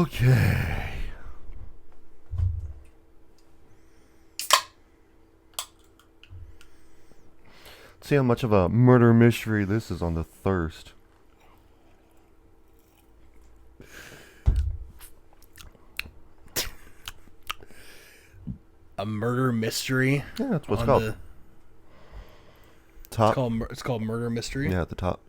Okay. See how much of a murder mystery this is on the thirst. A murder mystery. Yeah, that's what it's called. Top. It's called murder mystery. Yeah, at the top.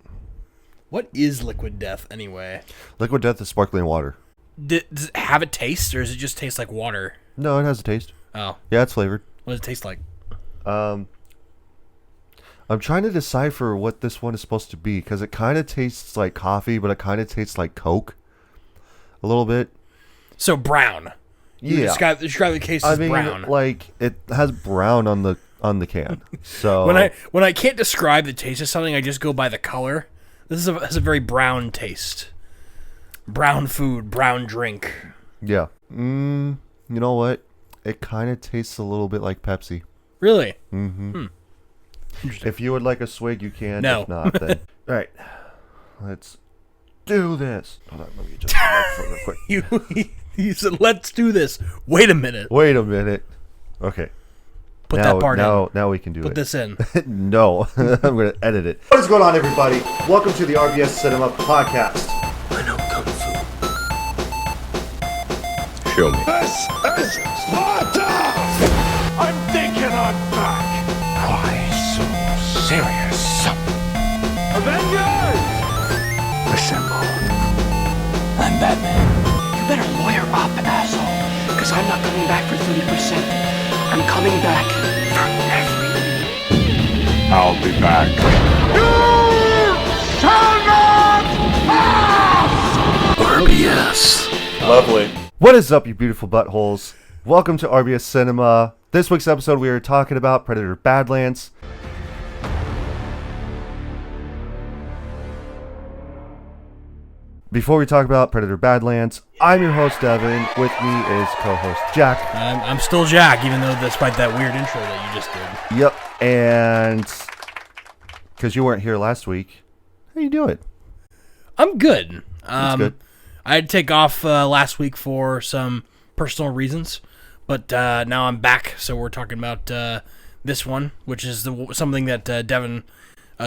What is liquid death anyway? Liquid death is sparkling water. Does it have a taste, or does it just taste like water? No, it has a taste. Oh, Yeah, it's flavored. what does it taste like? I'm trying to decipher what this one is supposed to be because it kind of tastes like coffee, but it kind of tastes like Coke a little bit. So brown. You Yeah. describe the case as brown. Like it has brown on the can. So When I can't describe the taste of something, I just go by the color. This has a very brown taste. Brown food, brown drink. yeah. You know what? It kind of tastes a little bit like Pepsi. Really? Mm-hmm. Interesting. If you would like a swig, you can. No. If not, then all right. Let's do this. Hold on, let me adjust my microphone real quick. You said, "Let's do this." Wait a minute. Wait a minute. Okay. Put now, that part in. Now we can do Put it. this in. No, I'm going to edit it. What is going on, everybody? Welcome to the RBS Cinema Podcast. I know kung fu. Show me. This is Sparta! I'm thinking I'm back. Why so serious? Avengers! Assemble. I'm Batman. You better lawyer up, asshole. Because I'm not coming back for 30%. I'm coming back for everything. I'll be back. RBS. Lovely. What is up, you beautiful buttholes? Welcome to RBS Cinema. This week's episode, we are talking about Predator Badlands. Before we talk about Predator Badlands, I'm your host, Devin. With me is co-host Jack. I'm still Jack, even though despite that weird intro that you just did. Yep, and because you weren't here last week, how you doing? I'm good. That's good. I had to take off last week for some personal reasons, but now I'm back, so we're talking about this one, which is something that Devin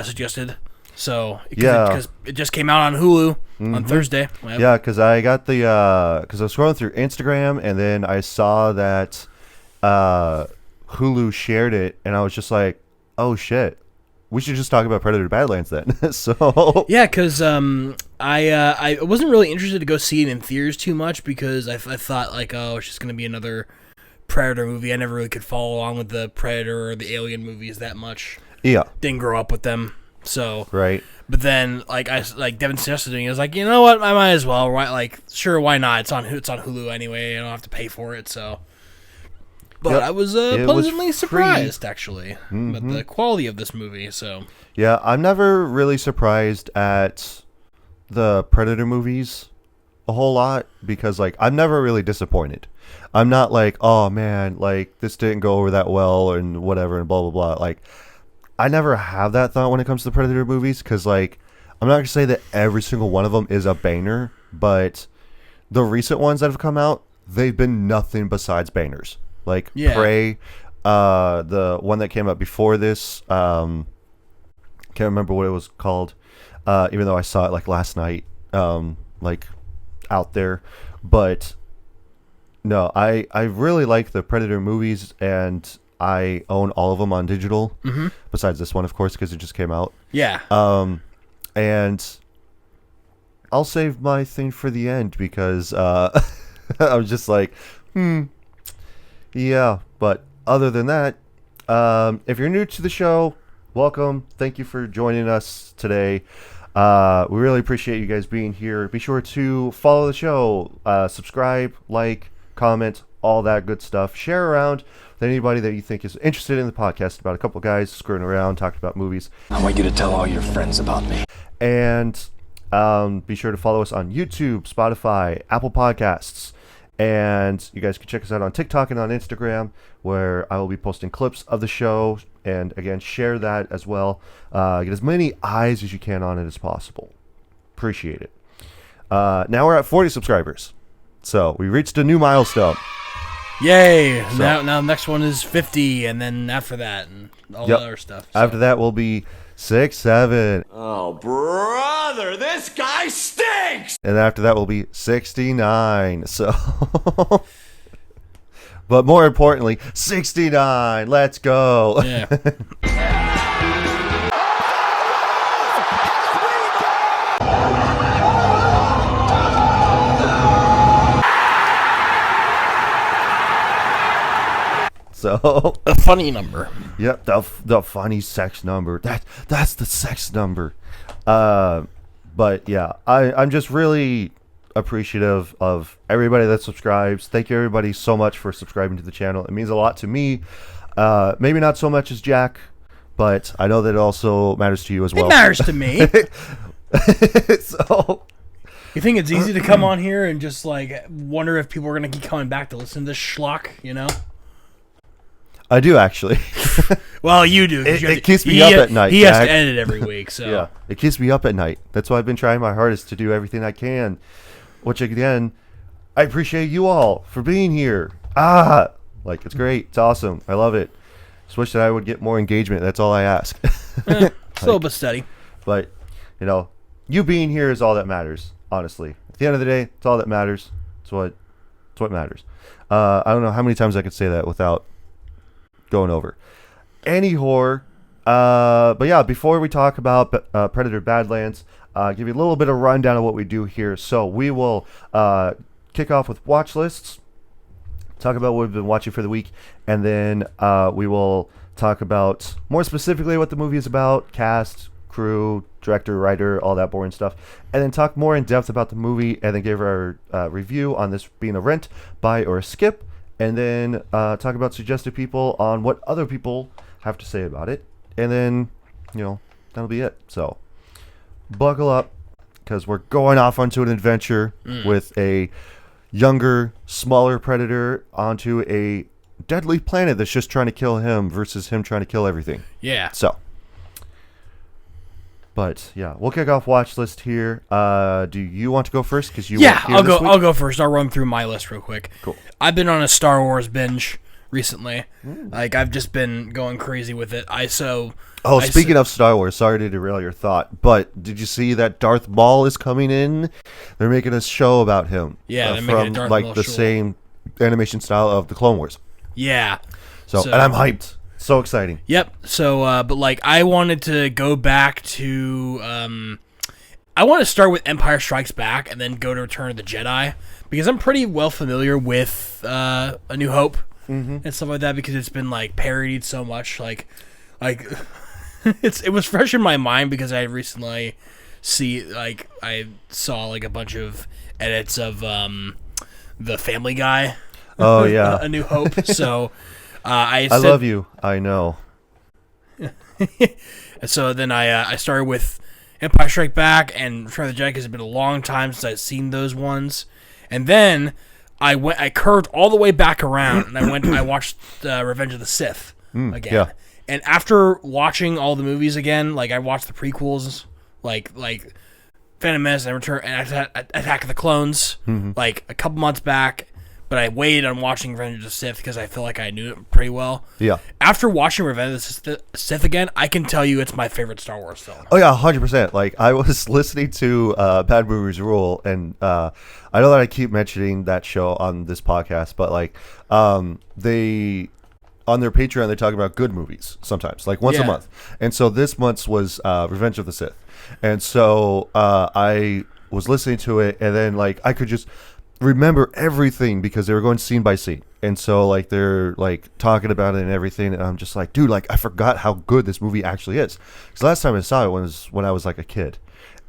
suggested. So, because it just came out on Hulu on Thursday. Yep. Yeah, because I got because I was scrolling through Instagram, and then I saw that Hulu shared it, and I was just like, oh shit, we should just talk about Predator Badlands then. So yeah, because I wasn't really interested to go see it in theaters too much because I thought like, oh, it's just gonna be another Predator movie. I never really could follow along with the Predator or the Alien movies that much. Yeah, didn't grow up with them. So right, but then like Devin suggested to me, I was like, you know what, I might as well. Right, like sure, why not? It's on Hulu anyway. I don't have to pay for it. So, but yep. I was pleasantly surprised actually with the quality of this movie. So yeah, I'm never really surprised at the Predator movies a whole lot because like I'm never really disappointed. I'm not like, oh man, like this didn't go over that well and whatever and blah blah blah. Like I never have that thought when it comes to the Predator movies because, like, I'm not going to say that every single one of them is a banger, but the recent ones that have come out, they've been nothing besides bangers. Like, yeah. Prey, the one that came out before this, can't remember what it was called, even though I saw it, like, last night, like, out there. But, no, I really like the Predator movies, and I own all of them on digital, besides this one, of course, because it just came out. yeah, And I'll save my thing for the end because I was just like, yeah. But other than that, if you're new to the show, welcome. Thank you for joining us today. We really appreciate you guys being here. Be sure to follow the show, subscribe, like, comment, all that good stuff. Share around with anybody that you think is interested in the podcast about a couple guys screwing around, talking about movies. I want you to tell all your friends about me. And be sure to follow us on YouTube, Spotify, Apple Podcasts. And you guys can check us out on TikTok and on Instagram, where I will be posting clips of the show. And again, share that as well. Get as many eyes as you can on it as possible. Appreciate it. Now we're at 40 subscribers. So we reached a new milestone. Yay! So- Now the next one is 50, and then after that, and all Yep. the other stuff. So. After that will be 6, 7, Oh, brother, this guy stinks! and after that will be 69. So, but more importantly, 69. Let's go. Yeah. So, A funny number. yep, the funny sex number. That's the sex number. But yeah, I'm just really appreciative of everybody that subscribes. Thank you everybody so much for subscribing to the channel. It means a lot to me. Maybe not so much as Jack, but I know that it also matters to you as well. It matters to me. So, You think it's easy to come on here and just like wonder if people are gonna keep coming back to listen to this schlock? You know. I do actually. Well, you do. 'cause you have It keeps me up at night, He has Jack. to edit every week, so Yeah, it keeps me up at night. That's why I've been trying my hardest to do everything I can. Which again, I appreciate you all for being here. Like it's great. It's awesome. I love it. Just wish that I would get more engagement. That's all I ask. slow but steady. But you know, you being here is all that matters. Honestly, at the end of the day, it's all that matters. It's what matters. I don't know how many times I could say that without going over any horror. But yeah, before we talk about Predator Badlands, give you a little bit of rundown of what we do here. So we will kick off with watch lists, talk about what we've been watching for the week, and then we will talk about more specifically what the movie is about, cast, crew, director, writer, all that boring stuff, and then talk more in depth about the movie, and then give our review on this being a rent, buy, or a skip, and then talk about suggested people on what other people have to say about it, and then, you know, that'll be it. So buckle up, because we're going off onto an adventure with a younger, smaller predator onto a deadly planet that's just trying to kill him versus him trying to kill everything. Yeah. So, but yeah, we'll kick off watch list here. Do you want to go first? Because you weren't here I'll this go. week? I'll go first. I'll run through my list real quick. Cool. I've been on a Star Wars binge recently. Like I've just been going crazy with it. Speaking of Star Wars, sorry to derail your thought, but did you see that Darth Maul is coming in? They're making a show about him. Yeah, they're making a from Darth like Maul the show. same animation style of the Clone Wars. Yeah. So and I'm hyped. So exciting. Yep. So, but like, I wanted to go back to. I want to start with Empire Strikes Back and then go to Return of the Jedi because I'm pretty well familiar with A New Hope and stuff like that because it's been like parodied so much. Like it was fresh in my mind because I recently I saw like a bunch of edits of the Family Guy. Oh yeah. A New Hope. So. I love you. I know. So then I started with Empire Strike Back and Return of the Jedi because it's been a long time since I've seen those ones. And then I curved all the way back around and I watched Revenge of the Sith again. yeah. And after watching all the movies again, like I watched the prequels, like Phantom Menace and Return and Attack of the Clones, like a couple months back. But I waited on watching Revenge of the Sith because I feel like I knew it pretty well. Yeah. After watching Revenge of the Sith again, I can tell you it's my favorite Star Wars film. Oh yeah, 100%. Like I was listening to Bad Movies Rule, and I know that I keep mentioning that show on this podcast, but like they on their Patreon they talk about good movies sometimes, like once a Yeah. month. And so this month's was Revenge of the Sith, and so I was listening to it, and then like I could just remember everything because they were going scene by scene, and so like they're like talking about it and everything, and I'm just like, dude, like I forgot how good this movie actually is. Because last time I saw it was when I was like a kid,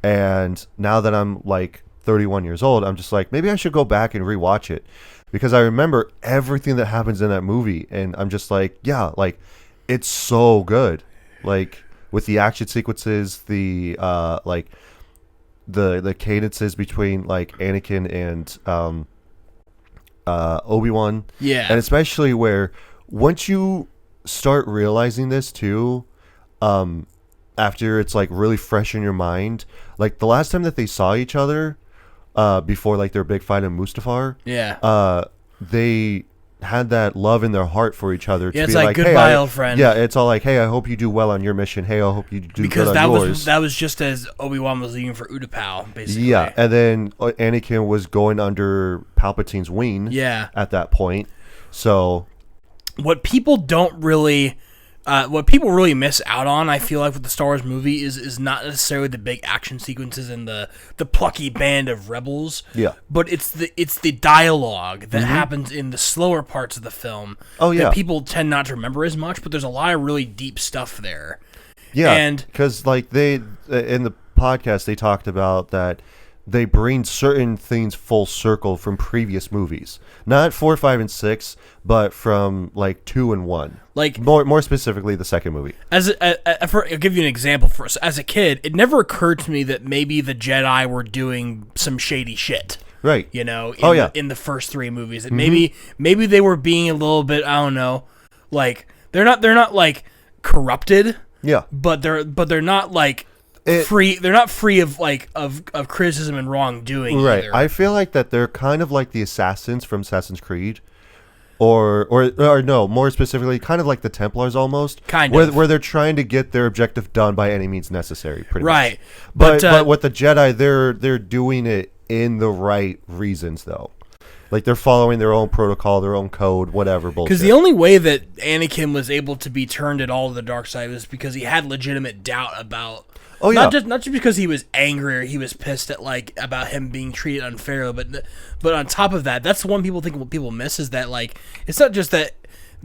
and now that I'm like 31 years old, I'm just like, maybe I should go back and rewatch it because I remember everything that happens in that movie, and I'm just like, yeah, like it's so good, like with the action sequences, the like the cadences between like Anakin and Obi-Wan. Yeah. And especially where once you start realizing this too, after it's like really fresh in your mind, like the last time that they saw each other, before like their big fight in Mustafar. Yeah. They had that love in their heart for each other. Yeah, to it's be like, like, goodbye, hey, old friend. Yeah, it's all like, hey, I hope you do well on your mission. Hey, I hope you do because good on yours. that was just as Obi-Wan was leaving for Utapau, basically. Yeah, and then Anakin was going under Palpatine's wing. Yeah. At that point, so what people really miss out on, I feel like, with the Star Wars movie is not necessarily the big action sequences and the plucky band of rebels. Yeah. But it's the dialogue that happens in the slower parts of the film. Oh, yeah. That people tend not to remember as much, but there's a lot of really deep stuff there. yeah, And because like they in the podcast they talked about that they bring certain things full circle from previous movies, not 4, 5, and 6, but from like 2 and 1. like More specifically, the second movie. I'll give you an example. As a kid, it never occurred to me that maybe the Jedi were doing some shady shit. Right. You know, in the first 3 movies, that maybe they were being a little bit, I don't know, like they're not like corrupted. Yeah. But they're not like free. They're not free of like of criticism and wrongdoing. Right. Either. I feel like that they're kind of like the assassins from Assassin's Creed. Or no, more specifically, kind of like the Templars almost. Kind of. of. Where they're trying to get their objective done by any means necessary, pretty Right. much. But with the Jedi, they're doing it in the right reasons, though. Like, they're following their own protocol, their own code, whatever bullshit. Because the only way that Anakin was able to be turned at all to the dark side was because he had legitimate doubt about... Oh, yeah. Not just because he was angry or he was pissed at like about him being treated unfairly, but on top of that, that's the one people miss is that like it's not just that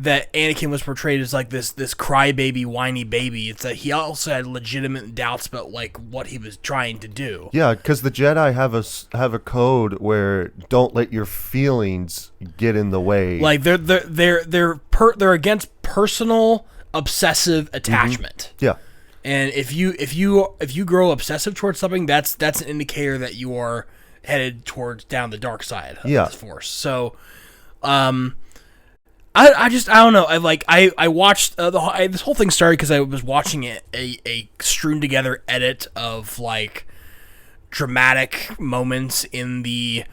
Anakin was portrayed as like this crybaby, whiny baby. It's that he also had legitimate doubts about like what he was trying to do. Yeah, because the Jedi have a code where don't let your feelings get in the way. Like they're against personal obsessive attachment. Yeah. And if you grow obsessive towards something, that's an indicator that you are headed towards down the dark side of this force. So, I don't know. I watched this whole thing started because I was watching a strewn together edit of like dramatic moments in the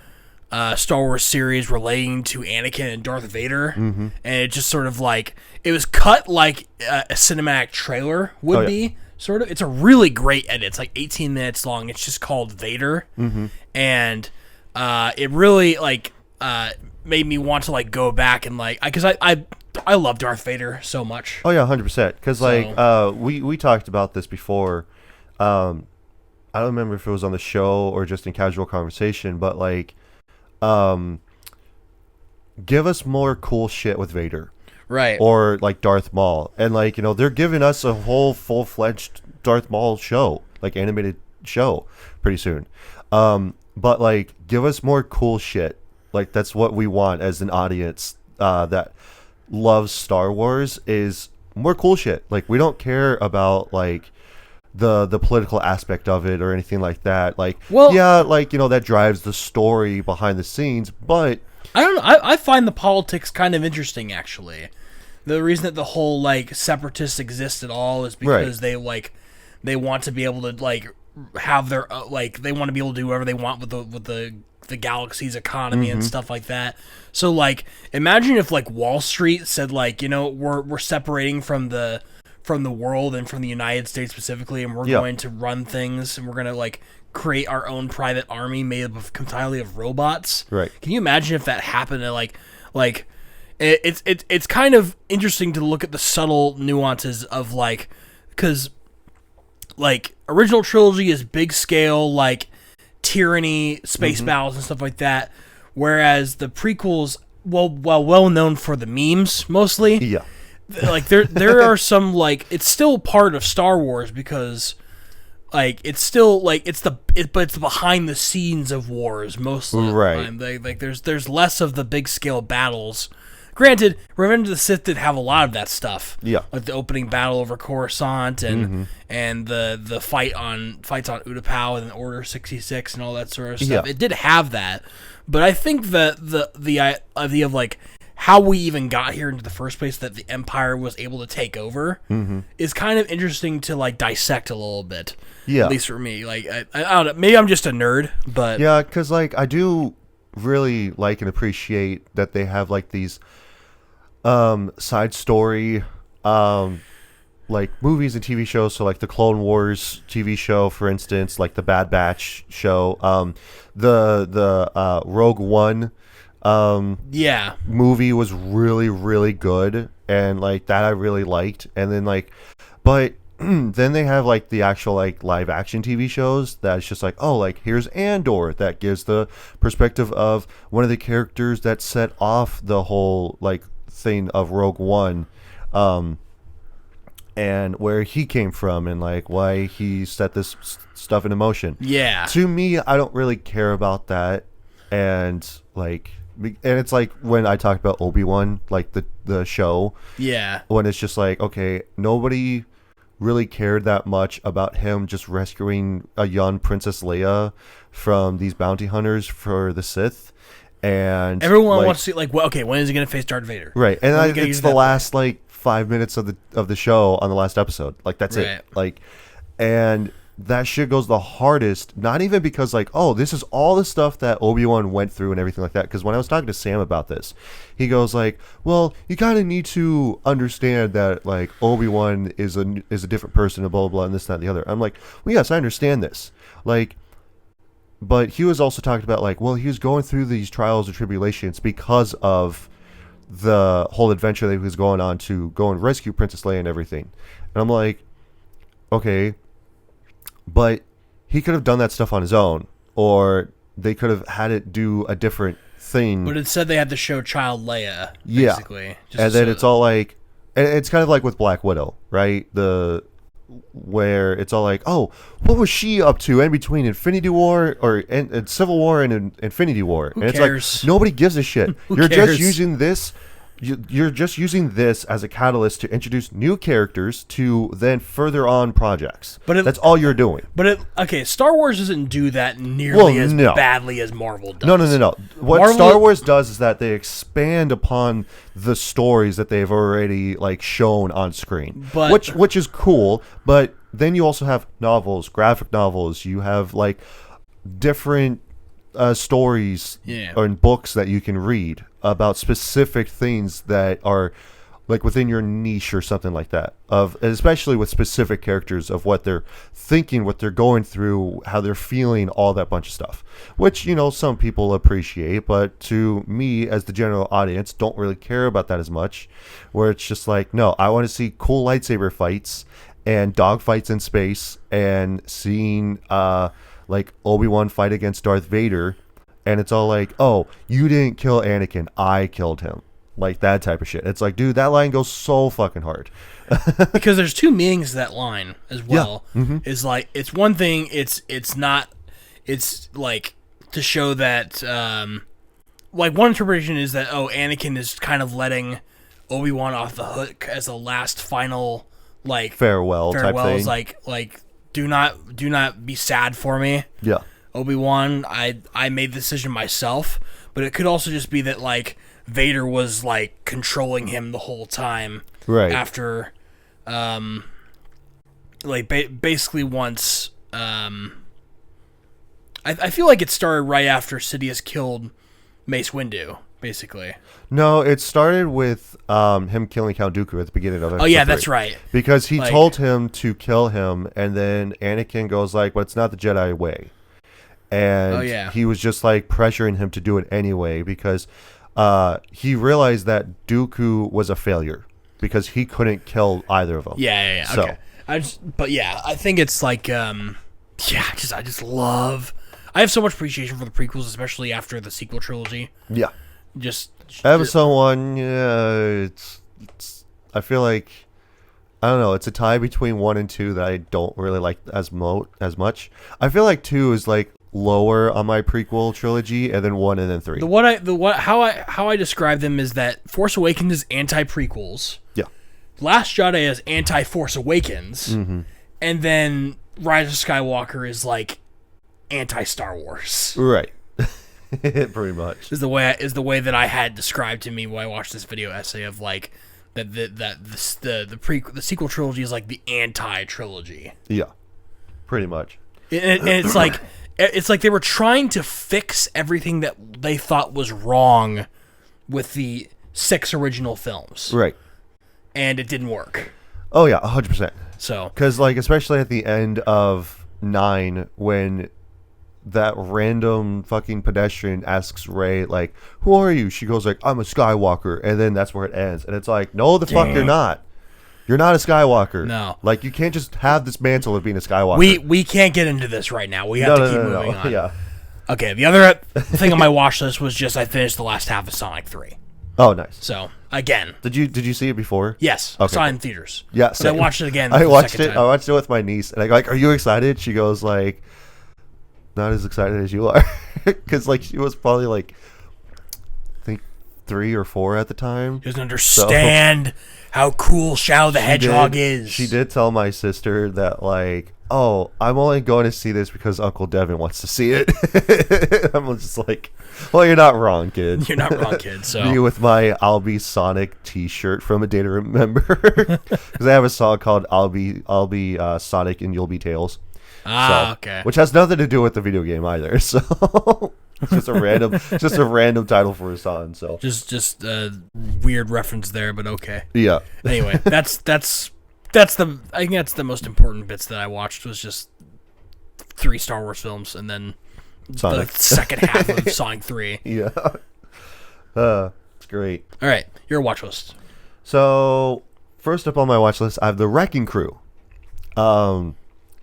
Star Wars series relating to Anakin and Darth Vader, and it just sort of like it was cut like a cinematic trailer would be. Sort of, it's a really great edit. It's like 18 minutes long. It's just called Vader, and it really like made me want to like go back and like because I love Darth Vader so much. Oh yeah, 100%. Because like we talked about this before. I don't remember if it was on the show or just in casual conversation, but like, give us more cool shit with Vader. Right. Or like Darth Maul. And like, you know, they're giving us a whole full-fledged Darth Maul show, like animated show pretty soon. But like, give us more cool shit. Like, that's what we want as an audience that loves Star Wars, is more cool shit. Like, we don't care about like the political aspect of it or anything like that. Like, well, yeah, like, you know, that drives the story behind the scenes, but I don't know. I find the politics kind of interesting, actually. The reason that the whole like separatists exist at all is because they want to be able to like have their like they want to be able to do whatever they want with the galaxy's economy and stuff like that. So like, imagine if like Wall Street said like, you know, we're separating from the world and from the United States specifically, and we're going to run things, and we're gonna like create our own private army made up of entirely of robots. Right. Can you imagine if that happened? And like it's kind of interesting to look at the subtle nuances of like, because like original trilogy is big scale like tyranny, space battles and stuff like that, whereas the prequels, well known for the memes mostly. Yeah. Like there are some like it's still part of Star Wars because like it's still like but it's behind the scenes of wars mostly. Right. Like there's less of the big scale battles. Granted, Revenge of the Sith did have a lot of that stuff. Yeah. Like the opening battle over Coruscant and the fights on Utapau and Order 66 and all that sort of stuff. Yeah. It did have that, but I think the idea of like how we even got here into the first place, that the Empire was able to take over, is kind of interesting to like dissect a little bit. Yeah. At least for me, like I don't know, maybe I'm just a nerd, but Yeah, because like I do really like and appreciate that they have like these side story like movies and TV shows. So like the Clone Wars TV show, for instance, like the Bad Batch show, the Rogue One yeah, movie was really, really good, and like that I really liked. And then like, but then they have like the actual like live action TV shows that's just like, oh, like here's Andor, that gives the perspective of one of the characters that set off the whole like thing of Rogue One, and where he came from and like why he set this stuff into motion. yeah, To me, I don't really care about that, and like, and it's like when I talk about Obi-Wan, like the show, yeah. when it's just like, okay, nobody really cared that much about him just rescuing a young Princess Leia from these bounty hunters for the Sith, and Everyone like, wants to see like, well, okay, when is he gonna face Darth Vader? right, and When are we gonna it's get the that last like 5 minutes of the show on the last episode, like that's Right. it, like, and that shit goes the hardest, not even because like, oh, this is all the stuff that Obi-Wan went through and everything like that, because when I was talking to Sam about this, he goes like, well, you kind of need to understand that like Obi-Wan is a different person and blah blah blah and this, that, and the other. I'm like, well, yes, I understand this, like, but he was also talking about like, well, he was going through these trials and tribulations because of the whole adventure that he was going on to go and rescue Princess Leia and everything. And I'm like, okay, but he could have done that stuff on his own, or they could have had it do a different thing. But it said they had to show Child Leia, Yeah. basically. Just And to then show it's all like, and it's kind of like with Black Widow, right? Where it's all like, oh, what was she up to in between Infinity War and Civil War and Infinity War? Who and it's cares? like, nobody gives a shit. Who You're cares? just using this. You're just using this as a catalyst to introduce new characters to then further on projects. But that's all you're doing. But okay, Star Wars doesn't do that nearly Well, as no. badly as Marvel does. No. What Marvel- Star Wars does is that they expand upon the stories that they've already like shown on screen, But- which is cool. But then you also have novels, graphic novels. You have like different stories Yeah. and books that you can read about specific things that are like within your niche or something like that, of especially with specific characters, of what they're thinking, what they're going through, how they're feeling, all that bunch of stuff, which, you know, some people appreciate, but to me as the general audience don't really care about that as much, where it's just like, no, I want to see cool lightsaber fights and dog fights in space and seeing like Obi-Wan fight against Darth Vader, and it's all like, oh, you didn't kill Anakin, I killed him. Like that type of shit. It's like, dude, that line goes so fucking hard. Because there's two meanings to that line as well. Mm-hmm. Is like, it's one thing, it's not, it's like to show that like one interpretation is that, oh, Anakin is kind of letting Obi-Wan off the hook as a last final like Farewell type farewells, thing. like do not be sad for me, Yeah. Obi-Wan. I made the decision myself. But it could also just be that like Vader was like controlling him the whole time, Right. after like basically once I feel like it started right after Sidious killed Mace Windu, basically. No, it started with him killing Count Dooku at the beginning of it. Oh yeah, that's right. Because he Like- told him to kill him, and then Anakin goes like, but it's not the Jedi way. And Oh, yeah. he was just like pressuring him to do it anyway, because he realized that Dooku was a failure because he couldn't kill either of them. Yeah. So- Okay. But yeah, I think it's like I just love. I have so much appreciation for the prequels, especially after the sequel trilogy. Yeah. Just Episode 1, yeah, it's I feel like, I don't know, it's a tie between 1 and 2 that I don't really like as much. I feel like 2 is like lower on my prequel trilogy, and then 1 and then 3. how I describe them is that Force Awakens is anti-prequels. Yeah. Last Jedi is anti-Force Awakens, and then Rise of Skywalker is like anti-Star Wars. Right. Pretty much. Is the way that I had described to me when I watched this video essay of like the sequel trilogy is like the anti-trilogy. Yeah, pretty much. And it's like they were trying to fix everything that they thought was wrong with the 6 original films. Right. And it didn't work. Oh yeah, 100%. So, because like especially at the end of 9 when that random fucking pedestrian asks Rey like, "Who are you?" She goes like, "I'm a Skywalker," and then that's where it ends. And it's like, no, the fuck, you're not. You're not a Skywalker. No. Like, you can't just have this mantle of being a Skywalker. We can't get into this right now. We have to keep moving on. Yeah. Okay, the other thing on my watch list was just I finished the last half of Sonic 3. Oh, nice. So, again. Did you see it before? Yes. Okay, saw it in theaters. Yeah, But I watched it again. I watched it with my niece, and I go like, "Are you excited?" She goes like, "Not as excited as you are," because like she was probably like, I think 3 or 4 at the time. Doesn't understand how cool Shadow the Hedgehog is. She did tell my sister that like, "Oh, I'm only going to see this because Uncle Devin wants to see it." I'm just like, "Well, you're not wrong, kid. You're not wrong, kid." So me with my "I'll Be Sonic" T-shirt from A Day to Remember, because I have a song called "I'll Be Sonic and You'll Be Tails." Okay. Which has nothing to do with the video game either. So it's just a random title for a song. So just a weird reference there, but okay. Yeah. Anyway, that's the I think that's the most important bits that I watched was just 3 Star Wars films and then Sonic. the second half of Sonic 3. Yeah. It's great. All right, your watch list. So first up on my watch list, I have The Wrecking Crew.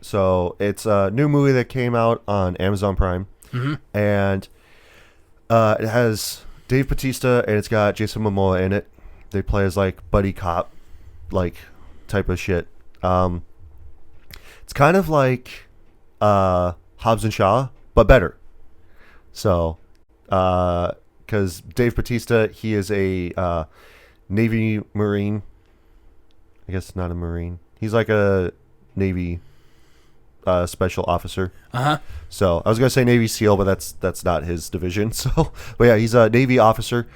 So it's a new movie that came out on Amazon Prime, and it has Dave Bautista and it's got Jason Momoa in it. They play as like buddy cop, like type of shit. It's kind of like Hobbs and Shaw, but better. So, because Dave Bautista, he is a Navy Marine. I guess not a Marine. He's like a Navy special officer. So I was gonna say Navy SEAL, but that's not his division. So, but yeah, he's a Navy officer.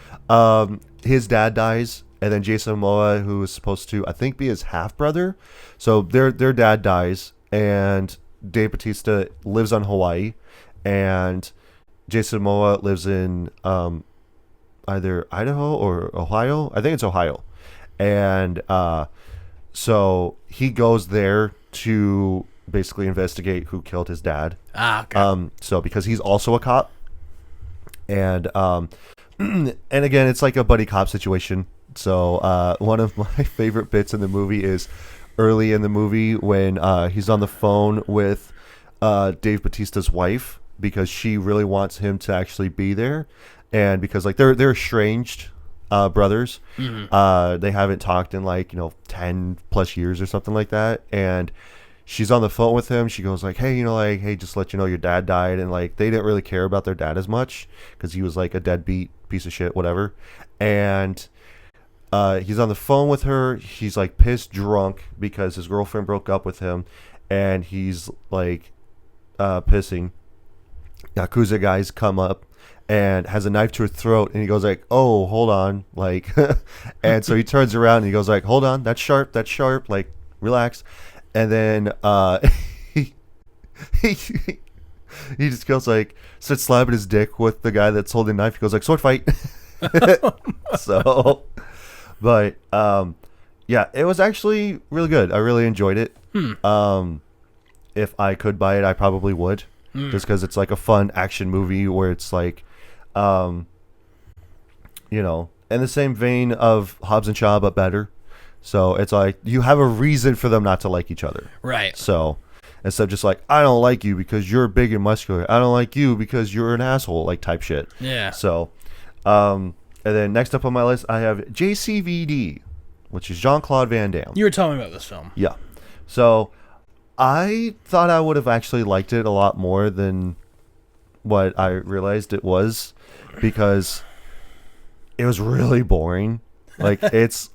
His dad dies, and then Jason Momoa, who is supposed to, I think, be his half brother. So their dad dies, and Dave Bautista lives on Hawaii, and Jason Momoa lives in either Idaho or Ohio. I think it's Ohio, and so he goes there to basically investigate who killed his dad. Okay. So because he's also a cop, and and again, it's like a buddy cop situation. So one of my favorite bits in the movie is early in the movie when he's on the phone with Dave Bautista's wife because she really wants him to actually be there, and because like they're estranged brothers. They haven't talked in like 10 plus years or something like that, and she's on the phone with him. She goes like, "Hey, hey, just to let you know your dad died," and like they didn't really care about their dad as much because he was like a deadbeat piece of shit, whatever. And he's on the phone with her. He's like pissed drunk because his girlfriend broke up with him, and he's like pissing. Yakuza guys come up and has a knife to her throat, and he goes like, "Oh, hold on," like, and so he turns around and he goes like, "Hold on, that's sharp, like, relax." And then he just goes like, starts slapping his dick with the guy that's holding the knife. He goes like, "Sword fight." So, but yeah, it was actually really good. I really enjoyed it. If I could buy it, I probably would, just because it's like a fun action movie where it's like, in the same vein of Hobbs and Shaw, but better. So it's like you have a reason for them not to like each other. Right. So instead of just like, "I don't like you because you're big and muscular. I don't like you because you're an asshole," like type shit. Yeah. So, and then next up on my list, I have JCVD, which is Jean-Claude Van Damme. You were telling me about this film. Yeah. So I thought I would have actually liked it a lot more than what I realized it was, because it was really boring. Like it's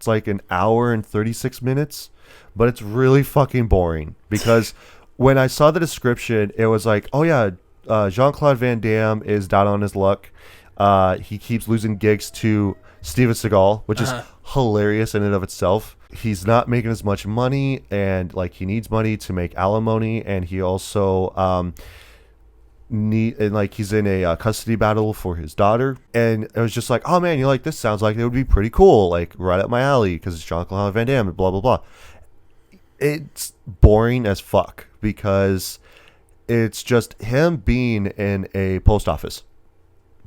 like an hour and 36 minutes, but it's really fucking boring because when I saw the description, it was like, "Oh yeah, Jean-Claude Van Damme is down on his luck. He keeps losing gigs to Steven Seagal, which is hilarious in and of itself. He's not making as much money, and like he needs money to make alimony, and he also he's in a custody battle for his daughter. And it was just like, oh man, this sounds like it would be pretty cool, like right up my alley, because it's Jean-Claude Van Damme and blah blah blah. It's boring as fuck because it's just him being in a post office,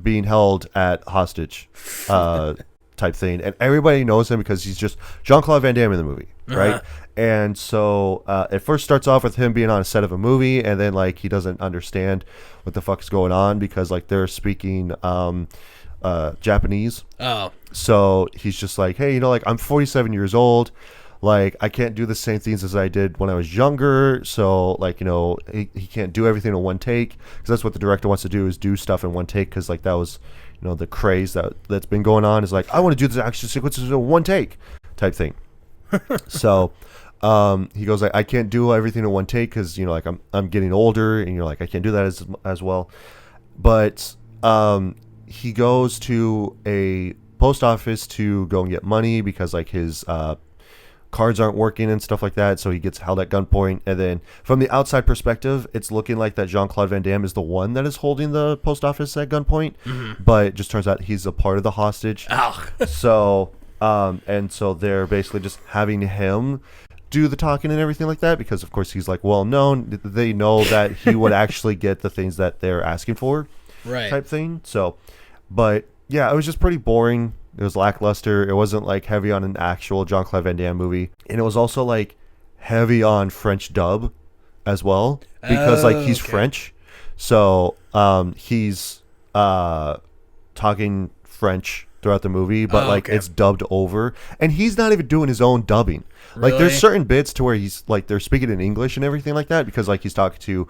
being held at hostage type thing, and everybody knows him because he's just Jean-Claude Van Damme in the movie, right? And so it first starts off with him being on a set of a movie, and then like he doesn't understand what the fuck is going on because like they're speaking Japanese. So he's just like, hey, I'm 47 years old. Like, I can't do the same things as I did when I was younger. So, like, he can't do everything in one take. Because that's what the director wants to do, is do stuff in one take. Because, like, that was, the craze that's been going on. Is like, I want to do this action sequences in one take type thing. So, he goes, like, I can't do everything in one take because, like, I'm getting older. And you're like, I can't do that as well. But he goes to a post office to go and get money because, like, his cards aren't working and stuff like that, so he gets held at gunpoint. And then from the outside perspective, it's looking like that Jean-Claude Van Damme is the one that is holding the post office at gunpoint, but it just turns out he's a part of the hostage. So and so they're basically just having him do the talking and everything like that because of course he's like well known. They know that he would actually get the things that they're asking for, right, type thing. So but yeah, it was just pretty boring. It was lackluster. It wasn't like heavy on an actual Jean-Claude Van Damme movie. And it was also like heavy on French dub as well. Because like he's French. So he's talking French throughout the movie, but like it's dubbed over. And he's not even doing his own dubbing. Really? Like there's certain bits to where he's like they're speaking in English and everything like that because like he's talking to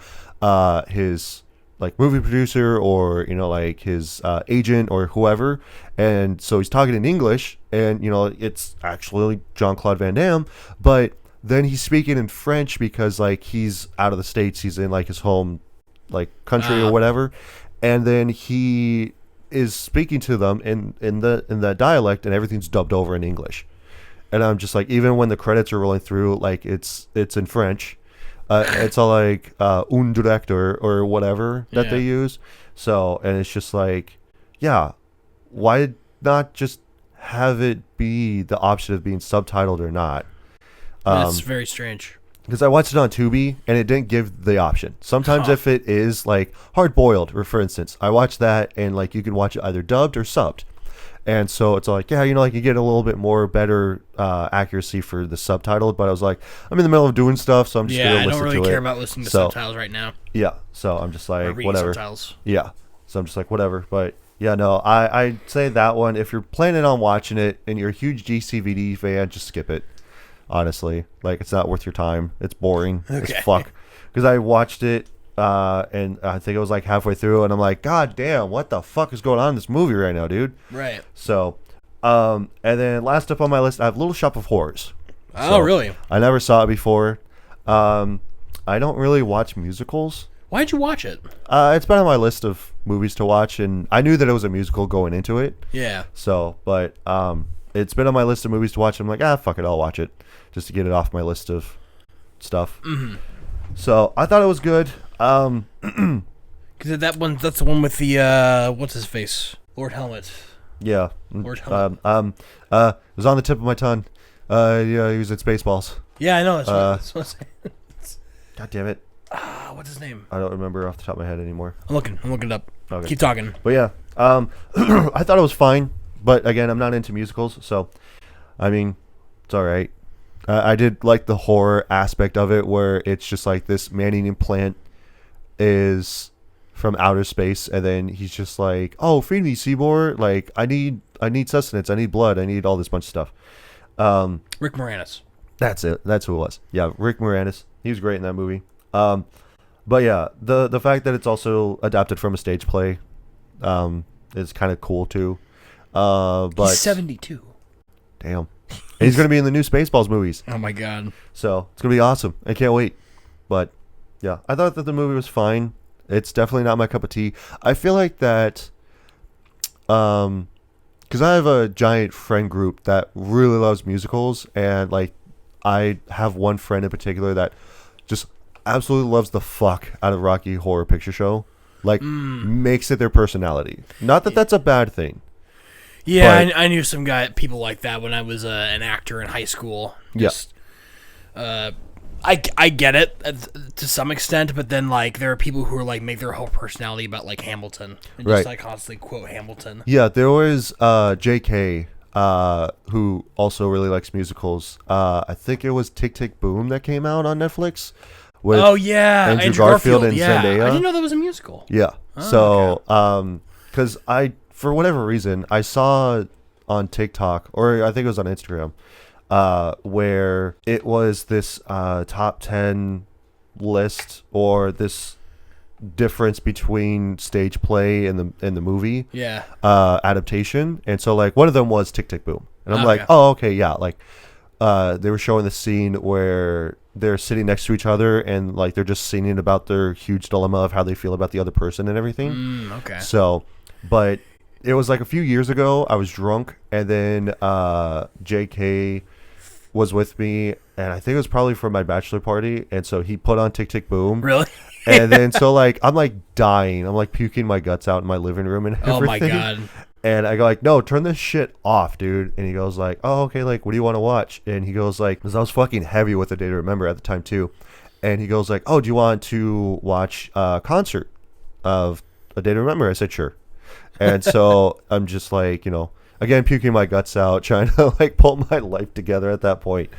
his like movie producer or like his agent or whoever, and so he's talking in English and it's actually Jean-Claude Van Damme, but then he's speaking in French because like he's out of the States, he's in like his home like country or whatever, and then he is speaking to them in that dialect and everything's dubbed over in English. And I'm just like, even when the credits are rolling through, like it's in French. It's all like un director or whatever that they use. So, and it's just like, yeah, why not just have it be the option of being subtitled or not? That's very strange. Because I watched it on Tubi and it didn't give the option. Sometimes if it is like Hard Boiled, for instance, I watched that and like you can watch it either dubbed or subbed. And so it's like, yeah, like you get a little bit more better accuracy for the subtitle. But I was like, I'm in the middle of doing stuff, so I'm just going to listen to it. Yeah, I don't really care about listening to subtitles right now. Yeah, so I'm just like, or whatever. Subtitles. Yeah, so I'm just like, whatever. But yeah, no, I'd say that one, if you're planning on watching it and you're a huge GCVD fan, just skip it. Honestly, like it's not worth your time. It's boring as fuck. Because I watched it. And I think it was like halfway through and I'm like, God damn, what the fuck is going on in this movie right now, dude? Right. So, and then last up on my list, I have Little Shop of Horrors. Oh, really? I never saw it before. I don't really watch musicals. Why'd you watch it? It's been on my list of movies to watch, and I knew that it was a musical going into it. Yeah. So, but it's been on my list of movies to watch. I'm like, fuck it, I'll watch it just to get it off my list of stuff. Mm-hmm. So I thought it was good. Because that's the one with the what's his face, Lord Helmet. Yeah. Lord Helmet. It was on the tip of my tongue. Yeah, he was at Spaceballs. Yeah, I know. That's what I'm saying. God damn it. What's his name? I don't remember off the top of my head anymore. I'm looking it up. Okay. Keep talking. But yeah, I thought it was fine. But again, I'm not into musicals, so I mean, it's all right. I did like the horror aspect of it, where it's just like this man-eating plant is from outer space, and then he's just like, "Oh, feed me, Seymour! Like, I need sustenance. I need blood. I need all this bunch of stuff." Rick Moranis. That's it. That's who it was. Yeah, Rick Moranis. He was great in that movie. But yeah, the fact that it's also adapted from a stage play, is kind of cool too. But he's 72. Damn. And he's going to be in the new Spaceballs movies. Oh my god. So it's going to be awesome. I can't wait. But yeah, I thought that the movie was fine. It's definitely not my cup of tea. I feel like that, because I have a giant friend group that really loves musicals, and like I have one friend in particular that just absolutely loves the fuck out of Rocky Horror Picture Show. Like makes it their personality. Not that that's a bad thing. Yeah, But- I knew some people like that when I was an actor in high school. Just, I get it to some extent, but then like there are people who are like make their whole personality about like Hamilton and just Right. like constantly quote Hamilton. Yeah, there was J.K. Who also really likes musicals. I think it was Tick Tick Boom that came out on Netflix. With Oh yeah, Andrew Garfield and yeah. Zendaya. I didn't know that was a musical. Yeah. So, because I, for whatever reason, I saw on TikTok, or I think it was on Instagram, where it was this top 10 list, or this difference between stage play and the movie Yeah. adaptation. And so, like, one of them was Tick Tick Boom. And I'm Okay. like, oh, okay, yeah. Like, they were showing the scene where they're sitting next to each other and like they're just singing about their huge dilemma of how they feel about the other person and everything. Okay. So, but it was like a few years ago. I was drunk, and then JK was with me, and I think it was probably for my bachelor party, and so he put on Tick Tick Boom. Really? And then so like I'm like dying. I'm like puking my guts out in my living room and everything. Oh my god. And I go like, no, turn this shit off, dude. And he goes like, oh, okay, like, what do you want to watch? And he goes like, because I was fucking heavy with A Day to Remember at the time too. And he goes like, oh, do you want to watch a concert of A Day to Remember? I said, sure. And so I'm just like, again, puking my guts out, trying to like pull my life together at that point.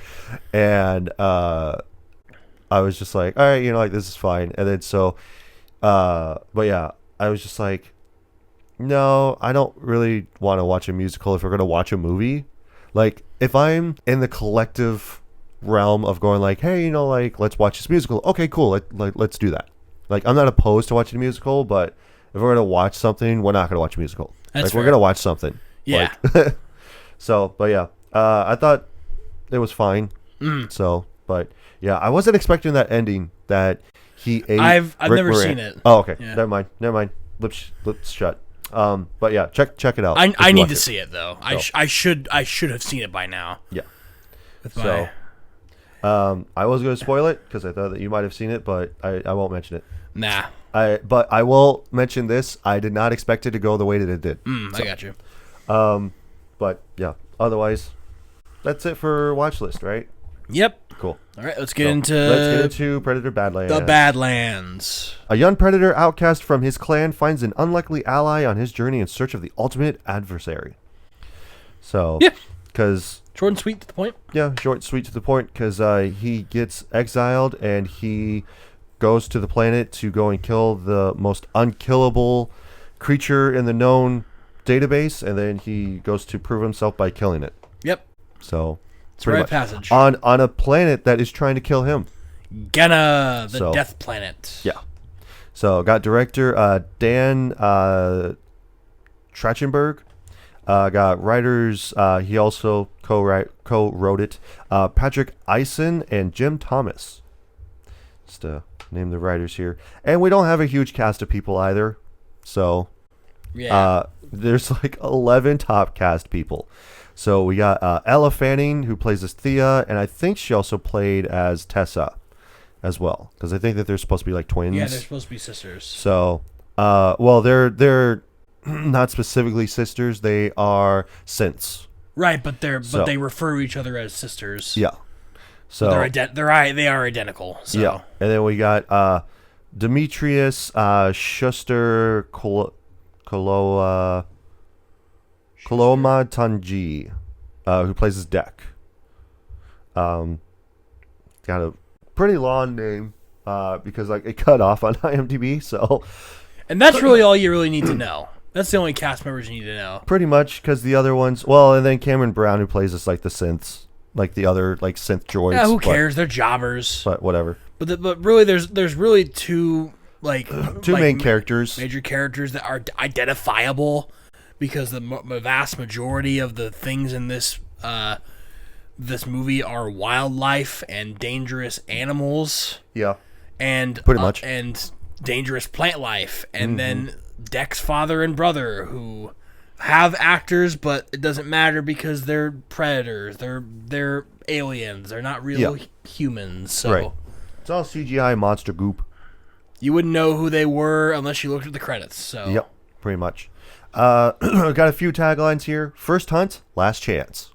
And I was just like, all right, like this is fine. And then so, but yeah, I was just like, no, I don't really want to watch a musical if we're going to watch a movie. Like, if I'm in the collective realm of going like, hey, like, let's watch this musical. Okay, cool. Let's do that. Like, I'm not opposed to watching a musical, but if we're going to watch something, we're not going to watch a musical. That's like, we're fair. going to watch something. Yeah. Like, so, but yeah, I thought it was fine. So, but yeah, I wasn't expecting that ending that he ate. I've Rick never Moran- seen it. Oh, okay. Yeah. Never mind. Lips shut. But yeah, check it out. I if you need watch to it. see it though. So. I should have seen it by now. Yeah. With So, I was going to spoil it because I thought that you might have seen it, but I won't mention it. Nah. But I will mention this. I did not expect it to go the way that it did. I got you. But yeah, otherwise, that's it for watch list, right? Yep. Cool. All right, let's get So, into let's get into Predator Badlands. the Badlands. A young predator outcast from his clan finds an unlikely ally on his journey in search of the ultimate adversary. So, Yeah. because Short and sweet to the point. yeah, short, sweet to the point. Because he gets exiled and he goes to the planet to go and kill the most unkillable creature in the known database, and then he goes to prove himself by killing it. Yep. So, It's pretty right much. passage. on a planet that is trying to kill him. Genna, the So- Death Planet. Yeah. So got director Dan Trachtenberg. Got writers. He also co-wrote it. Patrick Eisen and Jim Thomas. Just to name the writers here. And we don't have a huge cast of people either. So Yeah. there's like 11 top cast people. So we got Ella Fanning, who plays as Thea, and I think she also played as Tessa as well, because I think that they're supposed to be like twins. Yeah, they're supposed to be sisters. So, well, they're not specifically sisters; they are synths. Right, but So- they refer to each other as sisters. Yeah. So They are identical. So. yeah, and then we got Demetrius Schuster Koloma Tanji, who plays his Deck. Got a pretty long name because like it cut off on IMDb, so And that's really all you really need to know. That's the only cast members you need to know. pretty much because the other ones, well, and then Cameron Brown, who plays us like the synths, like the other like synth droids. Yeah, who cares? They're jobbers. But whatever. But really, there's really two Main characters. major characters that are identifiable, because the vast majority of the things in this this movie are wildlife and dangerous animals. Yeah. And Pretty much. and dangerous plant life, and then Deck's father and brother, who have actors, but it doesn't matter because they're predators. They're aliens. They're not real humans. So Right. It's all CGI monster goop. you wouldn't know who they were unless you looked at the credits. So Yep, pretty much. Got a few taglines here. First hunt, last chance.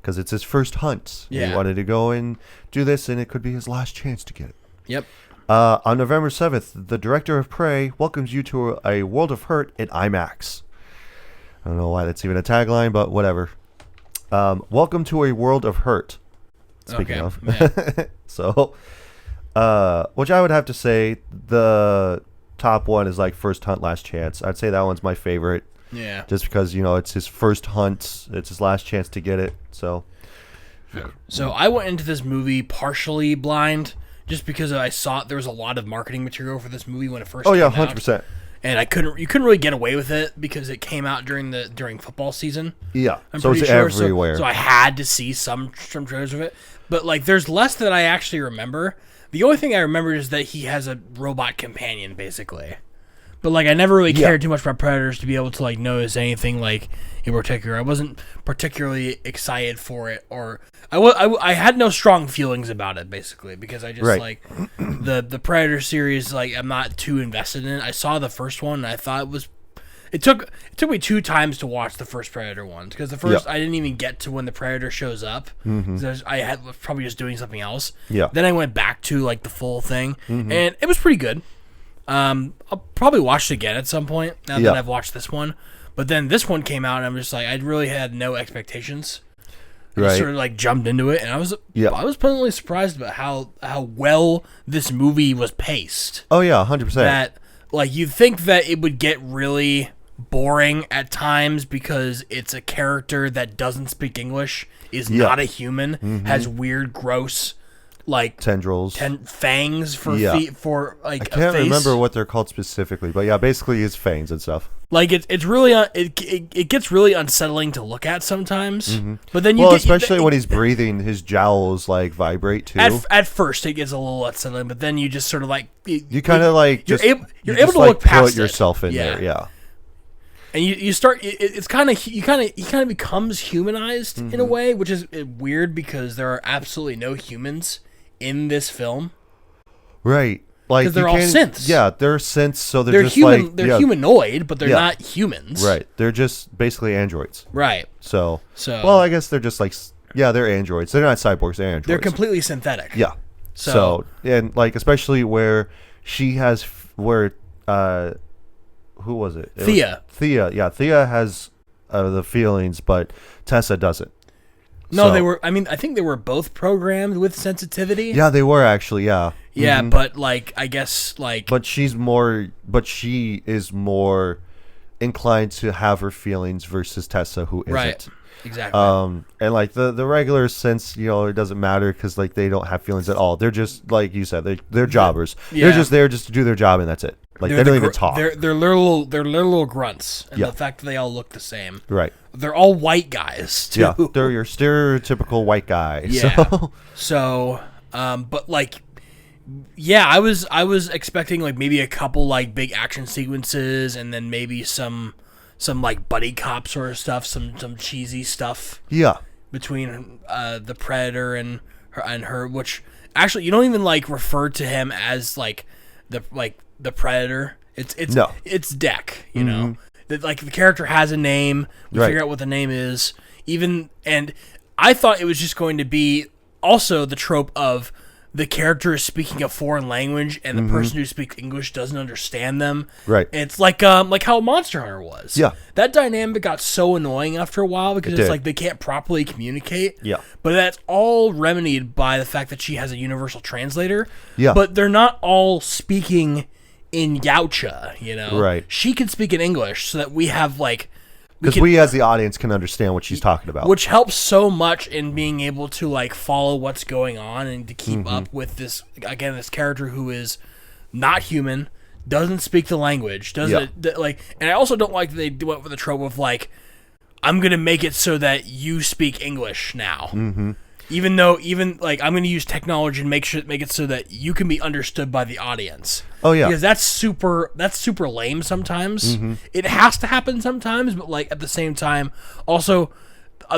Because it's his first hunt. Yeah. He wanted to go and do this, and it could be his last chance to get it. Yep. On November 7th, the director of Prey welcomes you to a world of hurt in IMAX. I don't know why that's even a tagline, but whatever. Welcome to a world of hurt. Speaking of. Yeah. So, which I would have to say the top one is like First Hunt, Last Chance. I'd say that one's my favorite. Yeah. Just because, it's his first hunt. It's his last chance to get it. So I went into this movie partially blind, just because I saw there was a lot of marketing material for this movie when it first came out. 100%. And you couldn't really get away with it because it came out during football season. Yeah. I'm So pretty it's sure. everywhere. So I had to see some trailers of it. But like there's less that I actually remember. The only thing I remember is that he has a robot companion, basically. But like I never really cared too much about Predators to be able to like notice anything like in particular. I wasn't particularly excited for it, or I had no strong feelings about it, basically, because I just like the Predator series. Like I'm not too invested in it. I saw the first one and I thought it was. It took me 2 times to watch the first Predator one, because the first I didn't even get to when the Predator shows up. I was probably just doing something else. Yeah. Then I went back to like the full thing, and it was pretty good. I'll probably watch it again at some point now that I've watched this one. But then this one came out, and I'm just like, I really had no expectations. I just sort of like jumped into it, and I was pleasantly surprised about how well this movie was paced. Oh yeah, 100%. That like you'd think that it would get really boring at times because it's a character that doesn't speak English, is not a human, has weird, gross, like tendrils, fangs for feet, for like I can't a face. remember what they're called specifically, but yeah, basically his fangs and stuff. Like it's really it gets really unsettling to look at sometimes. But then especially when he's breathing, his jowls like vibrate too. At first it gets a little unsettling, but then you just sort of like you kind of like you're just able you to just, look past put yourself in there, yeah. And you start. It's kind of he kind of becomes humanized in a way, which is weird because there are absolutely no humans in this film. Right, like because they're all synths. Yeah, they're synths, so they're just human. like They're humanoid, but they're not humans. Right, they're just basically androids. Right. So well, I guess they're just like they're androids. They're not cyborgs. They're androids. They're completely synthetic. Yeah. So and like especially where she has who was it? Thea. Thea has the feelings, but Tessa doesn't. No, they were. I mean, I think they were both programmed with sensitivity. Yeah, they were actually. Yeah. Yeah, but like, I guess like. But she is more inclined to have her feelings versus Tessa, who isn't. Right. Exactly. And like the regular sense, it doesn't matter because like they don't have feelings at all. They're just like you said, they're jobbers. Yeah. They're just there just to do their job, and that's it. Like they don't even talk. They're little grunts, and the fact that they all look the same. Right. They're all white guys too. Yeah, they're your stereotypical white guy. Yeah. So, but like, yeah, I was expecting like maybe a couple like big action sequences, and then maybe some like buddy cop sort of stuff, some cheesy stuff. Yeah. Between the Predator and her, which actually you don't even like refer to him as like the Predator. It's Deck, you know. That like the character has a name. We figure out what the name is. And I thought it was just going to be also the trope of the character is speaking a foreign language and the person who speaks English doesn't understand them. Right. It's like how Monster Hunter was. Yeah. That dynamic got so annoying after a while because it's like they can't properly communicate. Yeah. But that's all remedied by the fact that she has a universal translator. Yeah. But they're not all speaking in Yautja, you know? Right. She can speak in English so that we have like... Because we as the audience can understand what she's talking about. Which helps so much in being able to like follow what's going on and to keep up with this character who is not human, doesn't speak the language, and I also don't like that they went with the trope of like, I'm gonna make it so that you speak English now. Even though, like, I'm going to use technology and make it so that you can be understood by the audience. Oh yeah, Because that's super lame sometimes. It has to happen sometimes, but like at the same time, also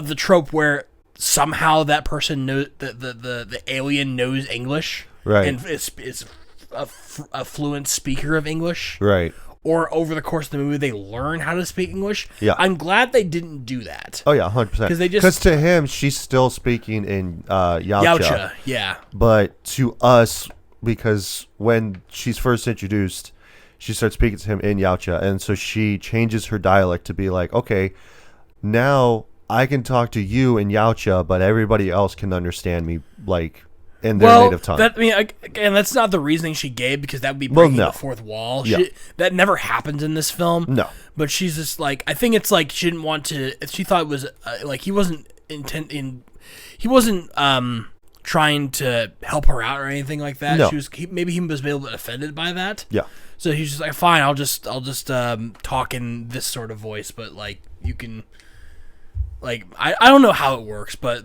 the trope where somehow that person knows the alien knows English, Right. and is a fluent speaker of English, right. or over the course of the movie they learn how to speak English. Yeah. I'm glad they didn't do that. Oh yeah, 100%. Because to him, she's still speaking in Yautja. Yeah. But to us, because when she's first introduced, she starts speaking to him in Yautja, and so she changes her dialect to be like, okay, now I can talk to you in Yautja, but everybody else can understand me like in their native tongue. Again, that's not the reasoning she gave, because that would be breaking the fourth wall. Yeah. That never happens in this film. No. But she's just like, I think it's like she didn't want to. She thought it was like he wasn't trying to help her out or anything like that. No. Maybe he was a little bit offended by that. Yeah. So he's just like, fine, I'll just talk in this sort of voice, but like you can. Like I don't know how it works, but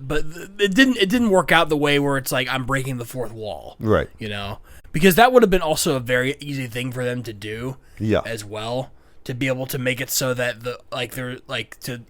it didn't work out the way where it's like I'm breaking the fourth wall, Right. You know, because that would have been also a very easy thing for them to do, Yeah. as well, to be able to make it so that they're like to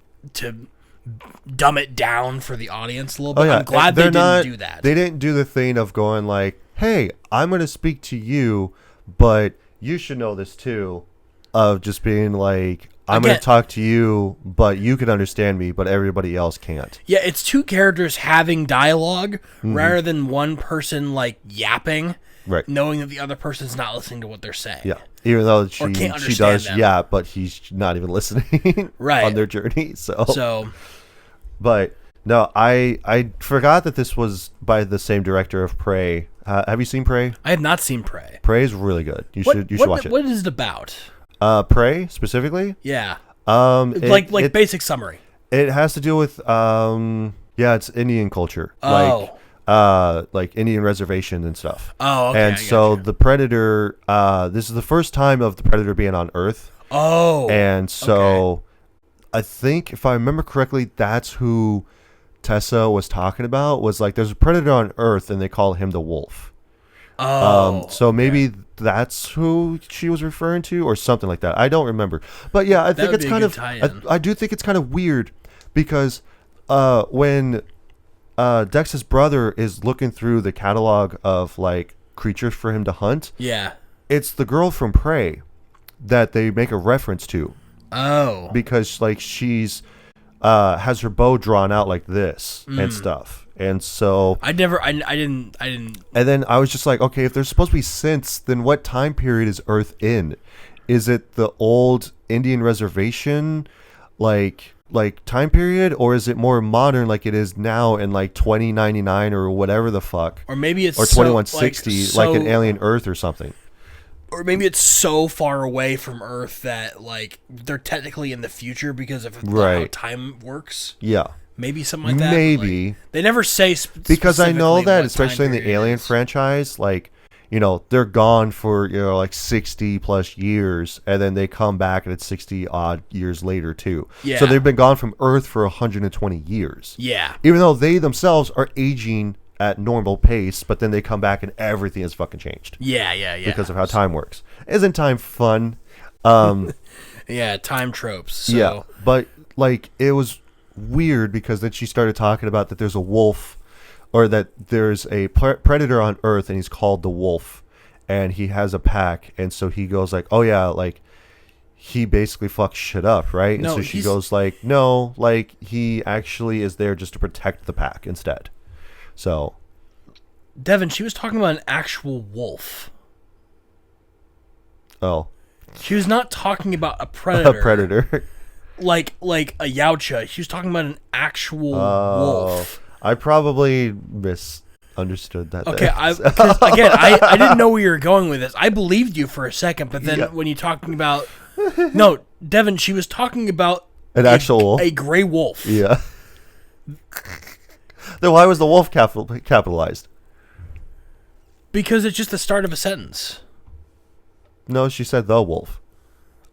dumb it down for the audience a little bit. Oh, yeah. I'm glad they didn't do that. They didn't do the thing of going like, hey, I'm going to speak to you, but you should know this too, of just being like, I'm going to talk to you, but you can understand me, but everybody else can't. Yeah, it's two characters having dialogue rather than one person like yapping, Right. knowing that the other person's not listening to what they're saying. Yeah. Even though Or can't she understand does, them. yeah, but he's not even listening Right. on their journey. So, But no, I forgot that this was by the same director of Prey. Have you seen Prey? I have not seen Prey. Prey is really good. You should watch it. What is it about? Prey specifically? Yeah. It, Like basic summary. It has to do with it's Indian culture. Oh. Like Indian reservation and stuff. Oh, okay. And so the Predator, this is the first time of the Predator being on Earth. Oh. And so I think if I remember correctly, that's who Tessa was talking about, was like there's a Predator on Earth and they call him the Wolf. So maybe that's who she was referring to or something like that. I don't remember. But yeah, I think it's kind of I do think it's kind of weird because when Dex's brother is looking through the catalog of like creatures for him to hunt, Yeah. it's the girl from Prey that they make a reference to. Oh. Because like she's has her bow drawn out like this and stuff. And so I didn't. and then I was just like, okay, if there's supposed to be synths, then what time period is Earth in? Is it the old Indian reservation like time period, or is it more modern like it is now in like 2099 or whatever the fuck? Or maybe it's or 2160 like an alien Earth or something. Or maybe it's so far away from Earth that like they're technically in the future because of how time works. Yeah. Maybe something like that. Maybe. Like, they never say because I know that, what especially in the Alien franchise, like, you know, they're gone for, you know, like 60 plus years, and then they come back and it's 60 odd years later too. Yeah. So they've been gone from Earth for 120 years. Yeah. Even though they themselves are aging at normal pace, but then they come back and everything has fucking changed. Yeah. Because of how time works. Isn't time fun? Yeah, time tropes. So. Yeah, but like it was weird because then she started talking about that there's a wolf, or that there's a predator on Earth and he's called the Wolf, and he has a pack, and so he goes like, oh yeah, like he basically fucks shit up, right? No, and so she goes like, no, like he actually is there just to protect the pack instead. So Devin, she was talking about an actual wolf. Oh. She was not talking about a predator. A predator. like a Yautja. She was talking about an actual wolf. I probably misunderstood that. Okay, because again, I didn't know where you were going with this. I believed you for a second, but then when you're talking about no, Devin, she was talking about an actual wolf, a gray wolf. Yeah. Then why was the wolf capitalized? Because it's just the start of a sentence. No, she said the wolf.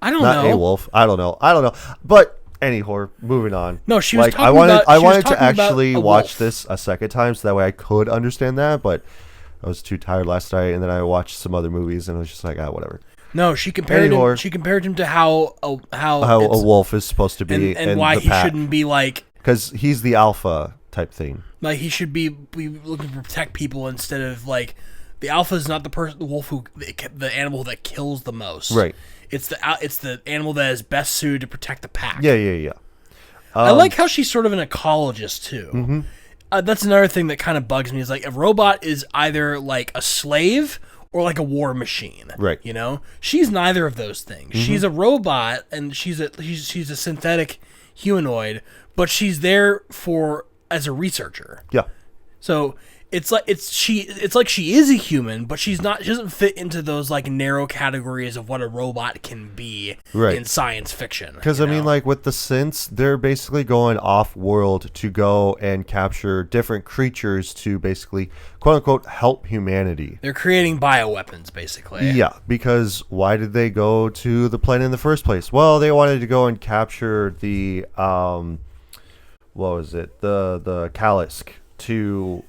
I don't Not know. a wolf. I don't know. But Anyhow, moving on. No, she was like talking I wanted about- I she was wanted to talking about actually a watch wolf. this a second time so that way I could understand that, but I was too tired last night, and then I watched some other movies and I was just like, whatever. No, she compared Anyhow. him. She compared him to how How it's- a wolf is supposed to be and in why the he pack. shouldn't be like Because he's the alpha type thing. he should be looking to protect people instead of like the alpha is not the wolf who the animal that kills the most. Right. It's the animal that is best suited to protect the pack. Yeah. I like how she's sort of an ecologist too. Mm-hmm. That's another thing that kind of bugs me is like a robot is either like a slave or like a war machine. Right. You know, she's neither of those things. She's a robot and she's a synthetic humanoid, but she's there as a researcher. Yeah. So it's like she is a human, but she doesn't fit into those like narrow categories of what a robot can be Right. in science fiction. Because, you I mean, know? like, with the synths, they're basically going off-world to go and capture different creatures to basically, quote-unquote, help humanity. They're creating bioweapons, basically. Yeah, because why did they go to the planet in the first place? Well, they wanted to go and capture the, what was it? The Kalisk to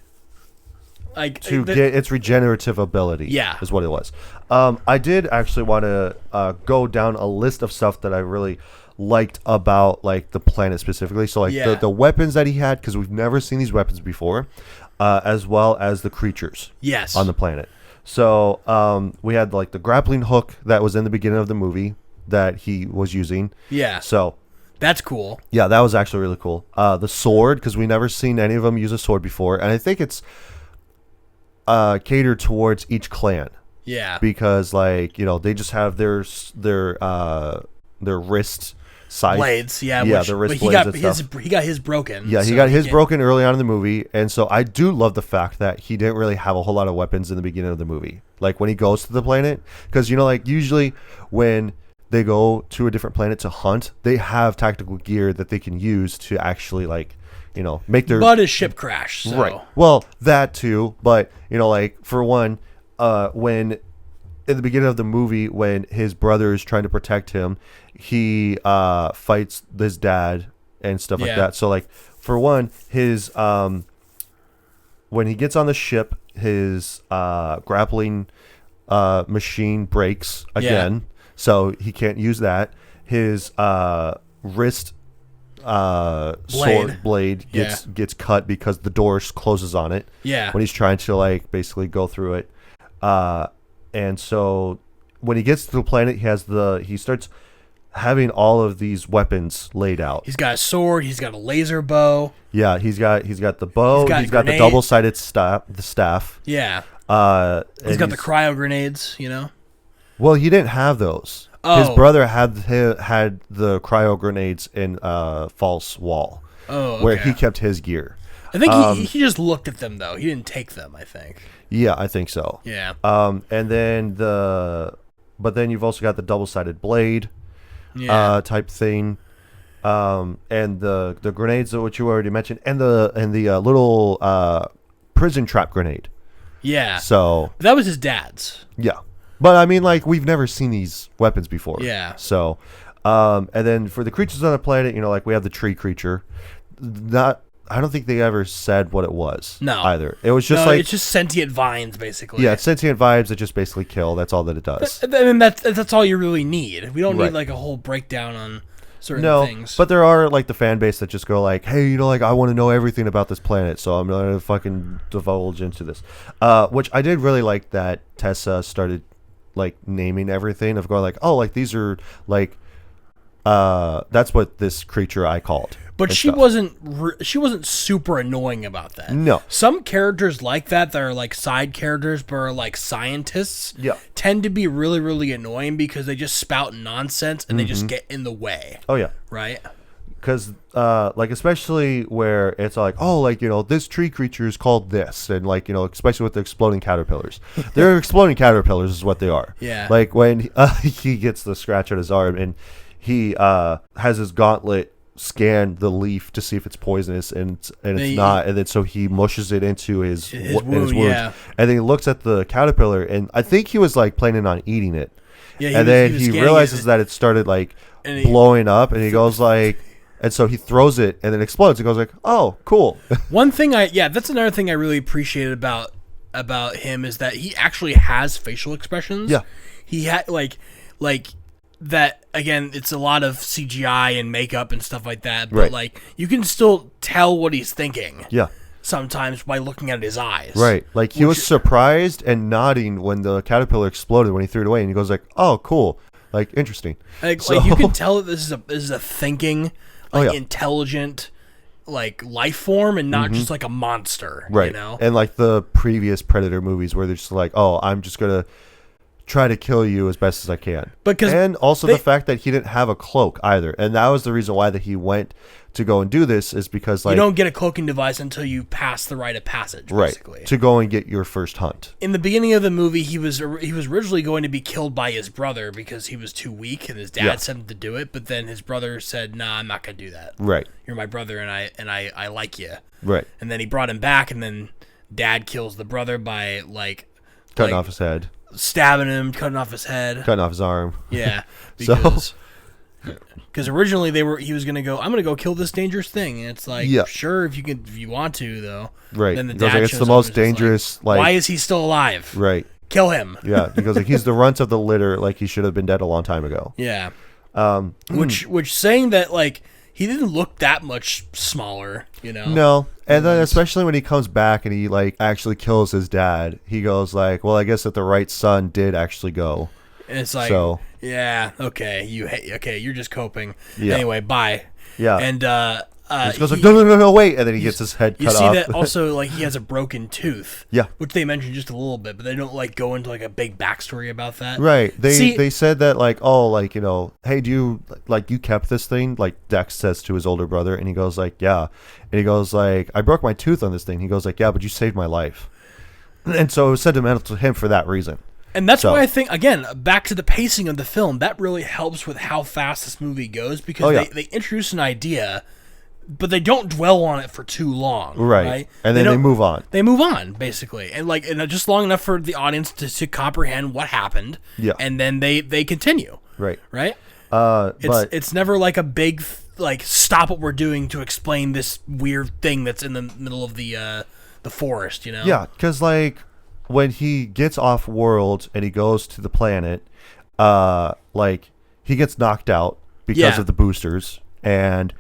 get its regenerative ability. Yeah. Is what it was. I did actually want to go down a list of stuff that I really liked about like the planet specifically. So like Yeah. the weapons that he had, because we've never seen these weapons before, as well as the creatures Yes. on the planet. So we had like the grappling hook that was in the beginning of the movie that he was using. Yeah. So That's cool. yeah, that was actually really cool. The sword, because we never seen any of them use a sword before, and I think it's catered towards each clan Yeah. because, like, you know, they just have their wrist size Blades. Yeah. yeah, which- the wrist but blades and stuff. he got his broken. Yeah, he so got his can- broken early on in the movie, and so I do love the fact that he didn't really have a whole lot of weapons in the beginning of the movie. Like when he goes to the planet, because you know, like usually when they go to a different planet to hunt, they have tactical gear that they can use to actually, like, you know, make their But his ship crashed. So. right. Well, that too, but you know, like for one, when in the beginning of the movie, when his brother is trying to protect him, he fights his dad and stuff like Yeah. that. So like for one, his when he gets on the ship, his grappling machine breaks again, so he can't use that. His wrist sword blade gets cut because the door closes on it. Yeah. When he's trying to like basically go through it, and so when he gets to the planet, he starts having all of these weapons laid out. He's got a sword. He's got a laser bow. Yeah, he's got the bow. He's He's got got the grenade. double-sided staff. Yeah. And He's got the cryo grenades. You know. well, he didn't have those. His Oh. brother had the cryo grenades in false wall, Oh. where okay. he kept his gear. I think he just looked at them though. He didn't take them. I think. Yeah, I think so. Yeah. And then but then you've also got the double-sided blade, Yeah. type thing, and the grenades which you already mentioned, and the little prison trap grenade. yeah. So That was his dad's. yeah, but I mean, like, we've never seen these weapons before. Yeah. So, and then for the creatures on the planet, you know, like we have the tree creature. I don't think they ever said what it was. No. Either. It was just No, like it's just sentient vines, basically. yeah, it's sentient vibes that just basically kill. That's all that it does. I mean, that's all you really need. We don't Right. need like a whole breakdown on certain No, things. but there are like the fan base that just go like, hey, you know, like I want to know everything about this planet, so I'm gonna fucking divulge into this. Which I did really like that Tessa started like naming everything of going like, oh, like these are like, that's what this creature I called. But and she stuff. wasn't super annoying about that. No. Some characters like that are like side characters but are like scientists Yeah. tend to be really, really annoying because they just spout nonsense and they just get in the way. Oh yeah. Right? Because, like, especially where it's like, oh, like, you know, this tree creature is called this. And, like, you know, especially with the exploding caterpillars. They're exploding caterpillars is what they are. Yeah. Like, when he gets the scratch on his arm and he has his gauntlet scan the leaf to see if it's poisonous, and it's not. And then so he mushes it into his wounds. yeah. And then he looks at the caterpillar, and I think he was, like, planning on eating it. Yeah, And then was he scanning realizes it. that it started, like, And he- blowing up, and he goes, like... And so he throws it and it explodes. He goes like, "Oh, cool." One thing that's another thing I really appreciated about him is that he actually has facial expressions. Yeah. He had like that again, it's a lot of CGI and makeup and stuff like that, but Right. like you can still tell what he's thinking. Yeah. Sometimes by looking at his eyes. Right. Like he was surprised and nodding when the caterpillar exploded when he threw it away, and he goes like, "Oh, cool. Like interesting." Like So- you can tell that this is a thinking, like yeah. intelligent, like life form, and not just like a monster. Right. You know. And like the previous Predator movies where they're just like, "Oh, I'm just gonna try to kill you as best as I can." And also the fact that he didn't have a cloak either. And that was the reason why that he went to go and do this, is because like you don't get a cloaking device until you pass the rite of passage, basically. Right. To go and get your first hunt. In the beginning of the movie, he was originally going to be killed by his brother because he was too weak, and his dad sent him to do it. But then his brother said, "Nah, I'm not gonna do that. Right. You're my brother, and I like you." Right. And then he brought him back, and then Dad kills the brother by Cutting off his head. stabbing him, cutting off his head. Cutting off his arm. Yeah, So- because originally he was gonna go, "I'm gonna go kill this dangerous thing," and it's like, sure, if you want to though. Right. Then the He goes dad like, it's shows the up most and is just dangerous, why is he still alive? Right. Kill him. Yeah. Because like he's the runt of the litter, like he should have been dead a long time ago. Yeah. Which saying that like he didn't look that much smaller, you know. No. And then especially when he comes back and he like actually kills his dad, he goes like, "Well, I guess that the right son did actually go." And it's like, So- yeah, okay, you're just coping. Yeah. Anyway, bye. Yeah. And He goes like, no, wait, and then he gets his head you cut see off. that also, like, he has a broken tooth. Yeah. Which they mentioned just a little bit, but they don't like go into like a big backstory about that. Right. See- They said that like, oh, like, you know, hey, do you like you kept this thing? Like Dex says to his older brother, and he goes like, yeah. And he goes like, I broke my tooth on this thing. He goes like, yeah, but you saved my life. And so it was sentimental to him for that reason. And that's So- why I think, again, back to the pacing of the film, that really helps with how fast this movie goes, because they introduce an idea, but they don't dwell on it for too long. Right. And then they move on. They move on, basically. And just long enough for the audience to comprehend what happened. Yeah. And then they continue. Right. Right? But It's never like a big, like, stop what we're doing to explain this weird thing that's in the middle of the forest, you know? yeah, because like when he gets off world and he goes to the planet, like he gets knocked out because of the boosters, and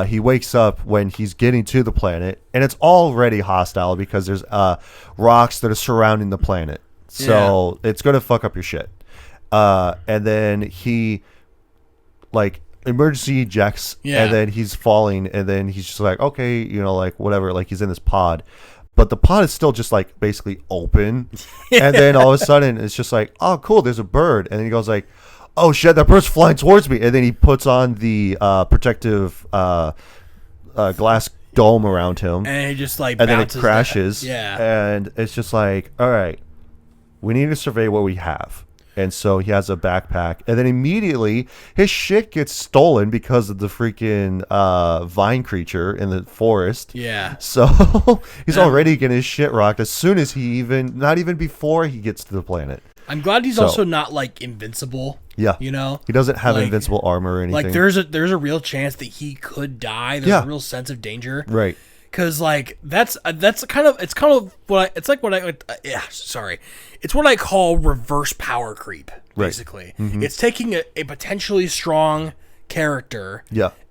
he wakes up when he's getting to the planet, and it's already hostile because there's rocks that are surrounding the planet, so it's gonna fuck up your shit. And then he like emergency ejects, and then he's falling, and then he's just like, okay, you know, like whatever, like he's in this pod. But the pod is still just like basically open. And then all of a sudden it's just like, oh, cool, there's a bird. And then he goes like, oh shit, that bird's flying towards me. And then he puts on the protective glass dome around him. And he just like And then it bounces crashes. that. Yeah. And it's just like, all right, we need to survey what we have. And so he has a backpack, and then immediately his shit gets stolen because of the freaking vine creature in the forest. Yeah. So he's already getting his shit rocked as soon as not even before he gets to the planet. I'm glad he's also not like invincible. Yeah. You know? He doesn't have Like- invincible armor or anything. Like there's a real chance that he could die. There's a real sense of danger. Right. Cause like that's kind of what it's what I call reverse power creep. Basically, it's taking a potentially strong character,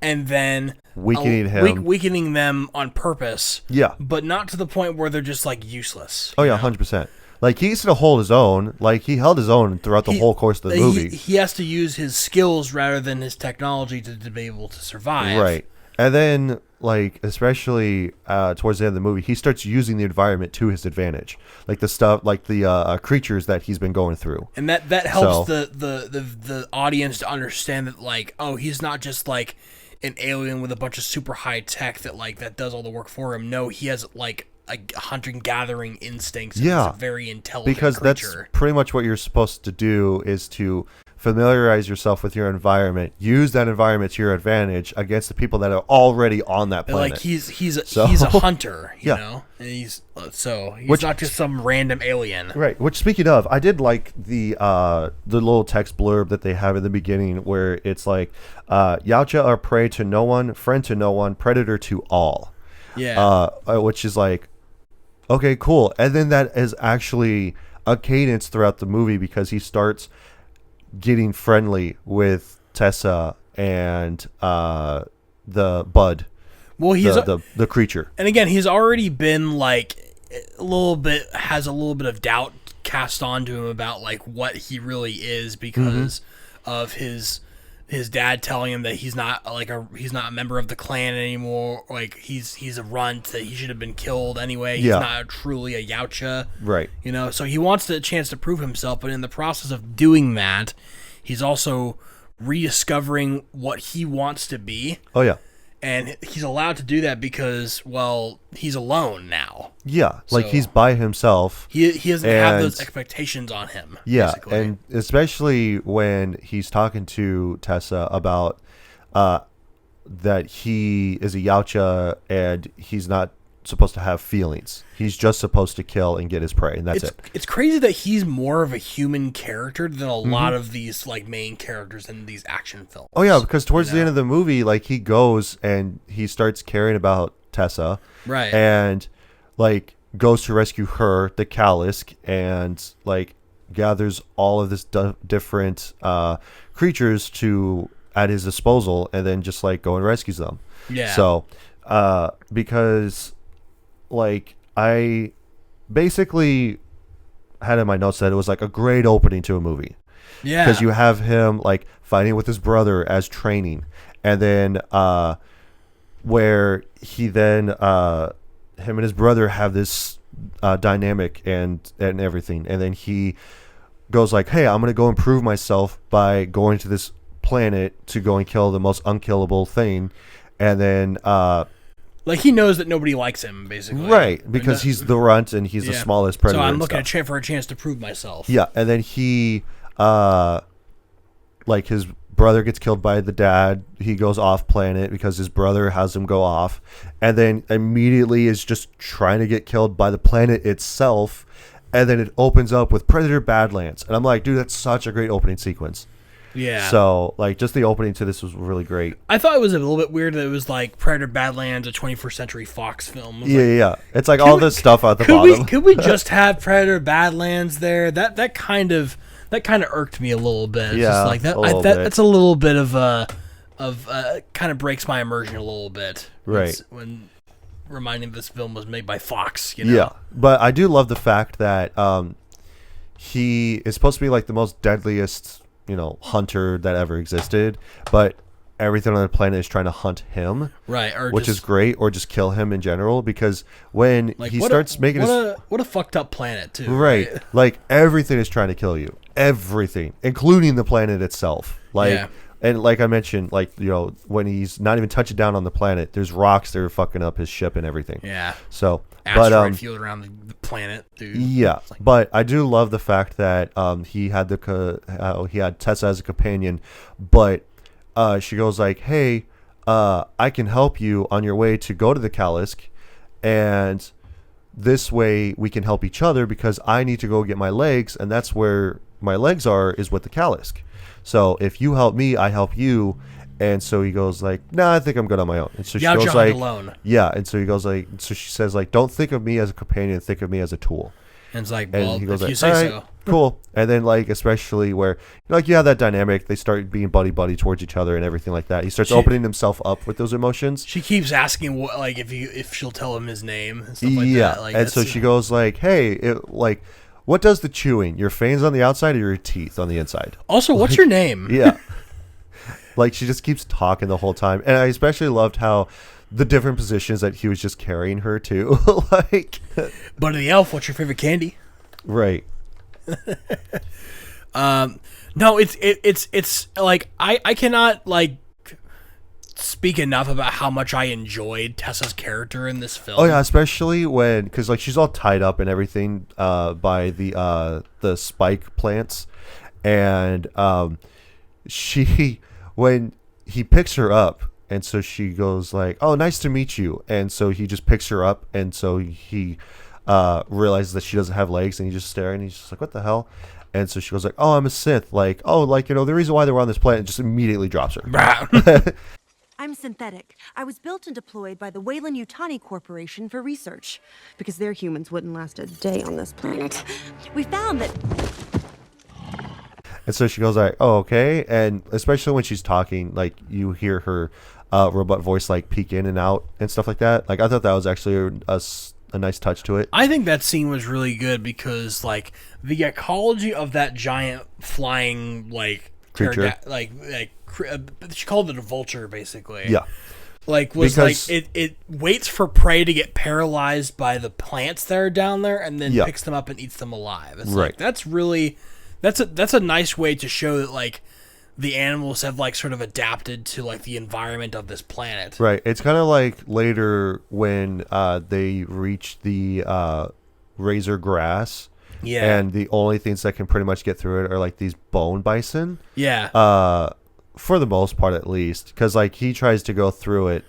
and then weakening him, weakening them on purpose, but not to the point where they're just like useless. Oh yeah, 100%. Like he's gonna hold his own. Like he held his own throughout the whole course of the movie. He has to use his skills rather than his technology to be able to survive. Right. And then, like, especially towards the end of the movie, he starts using the environment to his advantage, like the stuff, like the creatures that he's been going through, and that helps the audience to understand that, like, oh, he's not just like an alien with a bunch of super high tech that does all the work for him. No, he has like hunting gathering instincts. Yeah, It's a very intelligent because creature. that's pretty much what you're supposed to do, is to familiarize yourself with your environment, use that environment to your advantage against the people that are already on that planet. Like he's So- a hunter, you Yeah. know, and he's Which- not just some random alien. Right. Which, speaking of, I did like the little text blurb that they have in the beginning, where it's like, Yautja are prey to no one, friend to no one, predator to all. Yeah, Which is like, okay, cool. And then that is actually a cadence throughout the movie, because he starts getting friendly with Tessa and the Bud, well, he's the creature. and again, he's already been like has a little bit of doubt cast onto him about like what he really is because of his dad telling him that he's not a member of the clan anymore. Like he's a runt, that he should have been killed anyway. He's Yeah. not truly a Yautja. Right. You know, so he wants the chance to prove himself, but in the process of doing that, he's also rediscovering what he wants to be, Oh, yeah. and he's allowed to do that because, well, he's alone now. Yeah. Like, So- he's by himself. He doesn't have those And- expectations on him. Yeah, basically. and especially when he's talking to Tessa about that he is a Yautja and he's not supposed to have feelings. He's just supposed to kill and get his prey, and that's it. It's crazy that he's more of a human character than a lot of these like main characters in these action films. Oh yeah, because towards You the end know? of the movie, like, he goes and he starts caring about Tessa, Right. and like goes to rescue her, the Kalisk, and like gathers all of this different creatures to at his disposal, and then just like go and rescues them. Yeah. So, because like I basically had in my notes that it was like a great opening to a movie. Yeah. Because you have him like fighting with his brother as training, and then where he then him and his brother have this dynamic and everything, and then he goes like, hey, I'm gonna go improve myself by going to this planet to go and kill the most unkillable thing, and then like he knows that nobody likes him, basically. right, because he's the runt and he's the Yeah. smallest predator. So I'm and looking stuff. for a chance to prove myself. Yeah, and then he, like, his brother gets killed by the dad. He goes off planet because his brother has him go off, and then immediately is just trying to get killed by the planet itself. And then it opens up with Predator Badlands, and I'm like, dude, that's such a great opening sequence. Yeah. So, like, just the opening to this was really great. I thought it was a little bit weird that it was like Predator Badlands, a 21st Century Fox film. It was Yeah, like, yeah. It's like all this stuff at the could bottom. could we just have Predator Badlands there? That kind of irked me a little bit. It's Yeah, just like that. a little bit. That's a little bit of kind of breaks my immersion a little bit. Right. It's when reminding this film was made by Fox. You know? Yeah, but I do love the fact that he is supposed to be like the most deadliest, hunter that ever existed, but everything on the planet is trying to hunt him, Right. Or which just, is great, or just kill him in general, because when like, he what starts making his what a fucked up planet too. right, like everything is trying to kill you, everything, including the planet itself. Like, Yeah. and like I mentioned, like, when he's not even touching down on the planet, there's rocks that are fucking up his ship and everything. Yeah. So, Asteroid but field around the planet, dude. yeah, It's like- but I do love the fact that he had he had Tessa as a companion, but she goes like, "Hey, I can help you on your way to go to the Kalisk, and this way we can help each other because I need to go get my legs, and that's where my legs are, is with the Kalisk. So if you help me, I help you." And so he goes like, "Nah, I think I'm good on my own." And so she Yautja goes hunt like, alone. "Yeah." And so he goes like, so she says like, "Don't think of me as a companion, think of me as a tool." And it's like, And well, he goes if like, you say "All right, so. cool." And then like, especially where like you have that dynamic, they start being buddy towards each other and everything like that. He starts opening himself up with those emotions. She keeps asking what, like, if she'll tell him his name and stuff like Yeah, that. Like, and so that's- she goes like, "Hey, like, what does the chewing? Your fangs on the outside or your teeth on the inside?" Also, what's your name? Yeah. Like, she just keeps talking the whole time. And I especially loved how the different positions that he was just carrying her to. Like, Buddy the Elf, what's your favorite candy? right. No, it's like I cannot like speak enough about how much I enjoyed Tessa's character in this film. Oh yeah, especially when, because like she's all tied up and everything by the spike plants, and she when he picks her up, and so she goes like, "Oh, nice to meet you," and so he just picks her up, and so he realizes that she doesn't have legs, and he's just staring, and he's just like, "What the hell?" And so she goes like, "Oh, I'm a Sith." Like, "Oh, like, you know, the reason why they were on this planet," just immediately drops her. I'm synthetic. I was built and deployed by the Weyland-Yutani Corporation for research, because their humans wouldn't last a day on this planet. We found that... And so she goes like, "Oh, okay." And especially when she's talking, like, you hear her robot voice like peek in and out and stuff like that. Like, I thought that was actually a nice touch to it. I think that scene was really good because, like, the ecology of that giant flying, like, Creature. she called it a vulture, basically. Yeah. Like, was Because- like, it waits for prey to get paralyzed by the plants that are down there and then Yeah. picks them up and eats them alive. It's Right. like, that's really, that's a nice way to show that, like, the animals have, like, sort of adapted to, like, the environment of this planet. Right. It's kind of like later when they reach the razor grass. Yeah. And the only things that can pretty much get through it are like these bone bison. Yeah. For the most part, at least, because like he tries to go through it,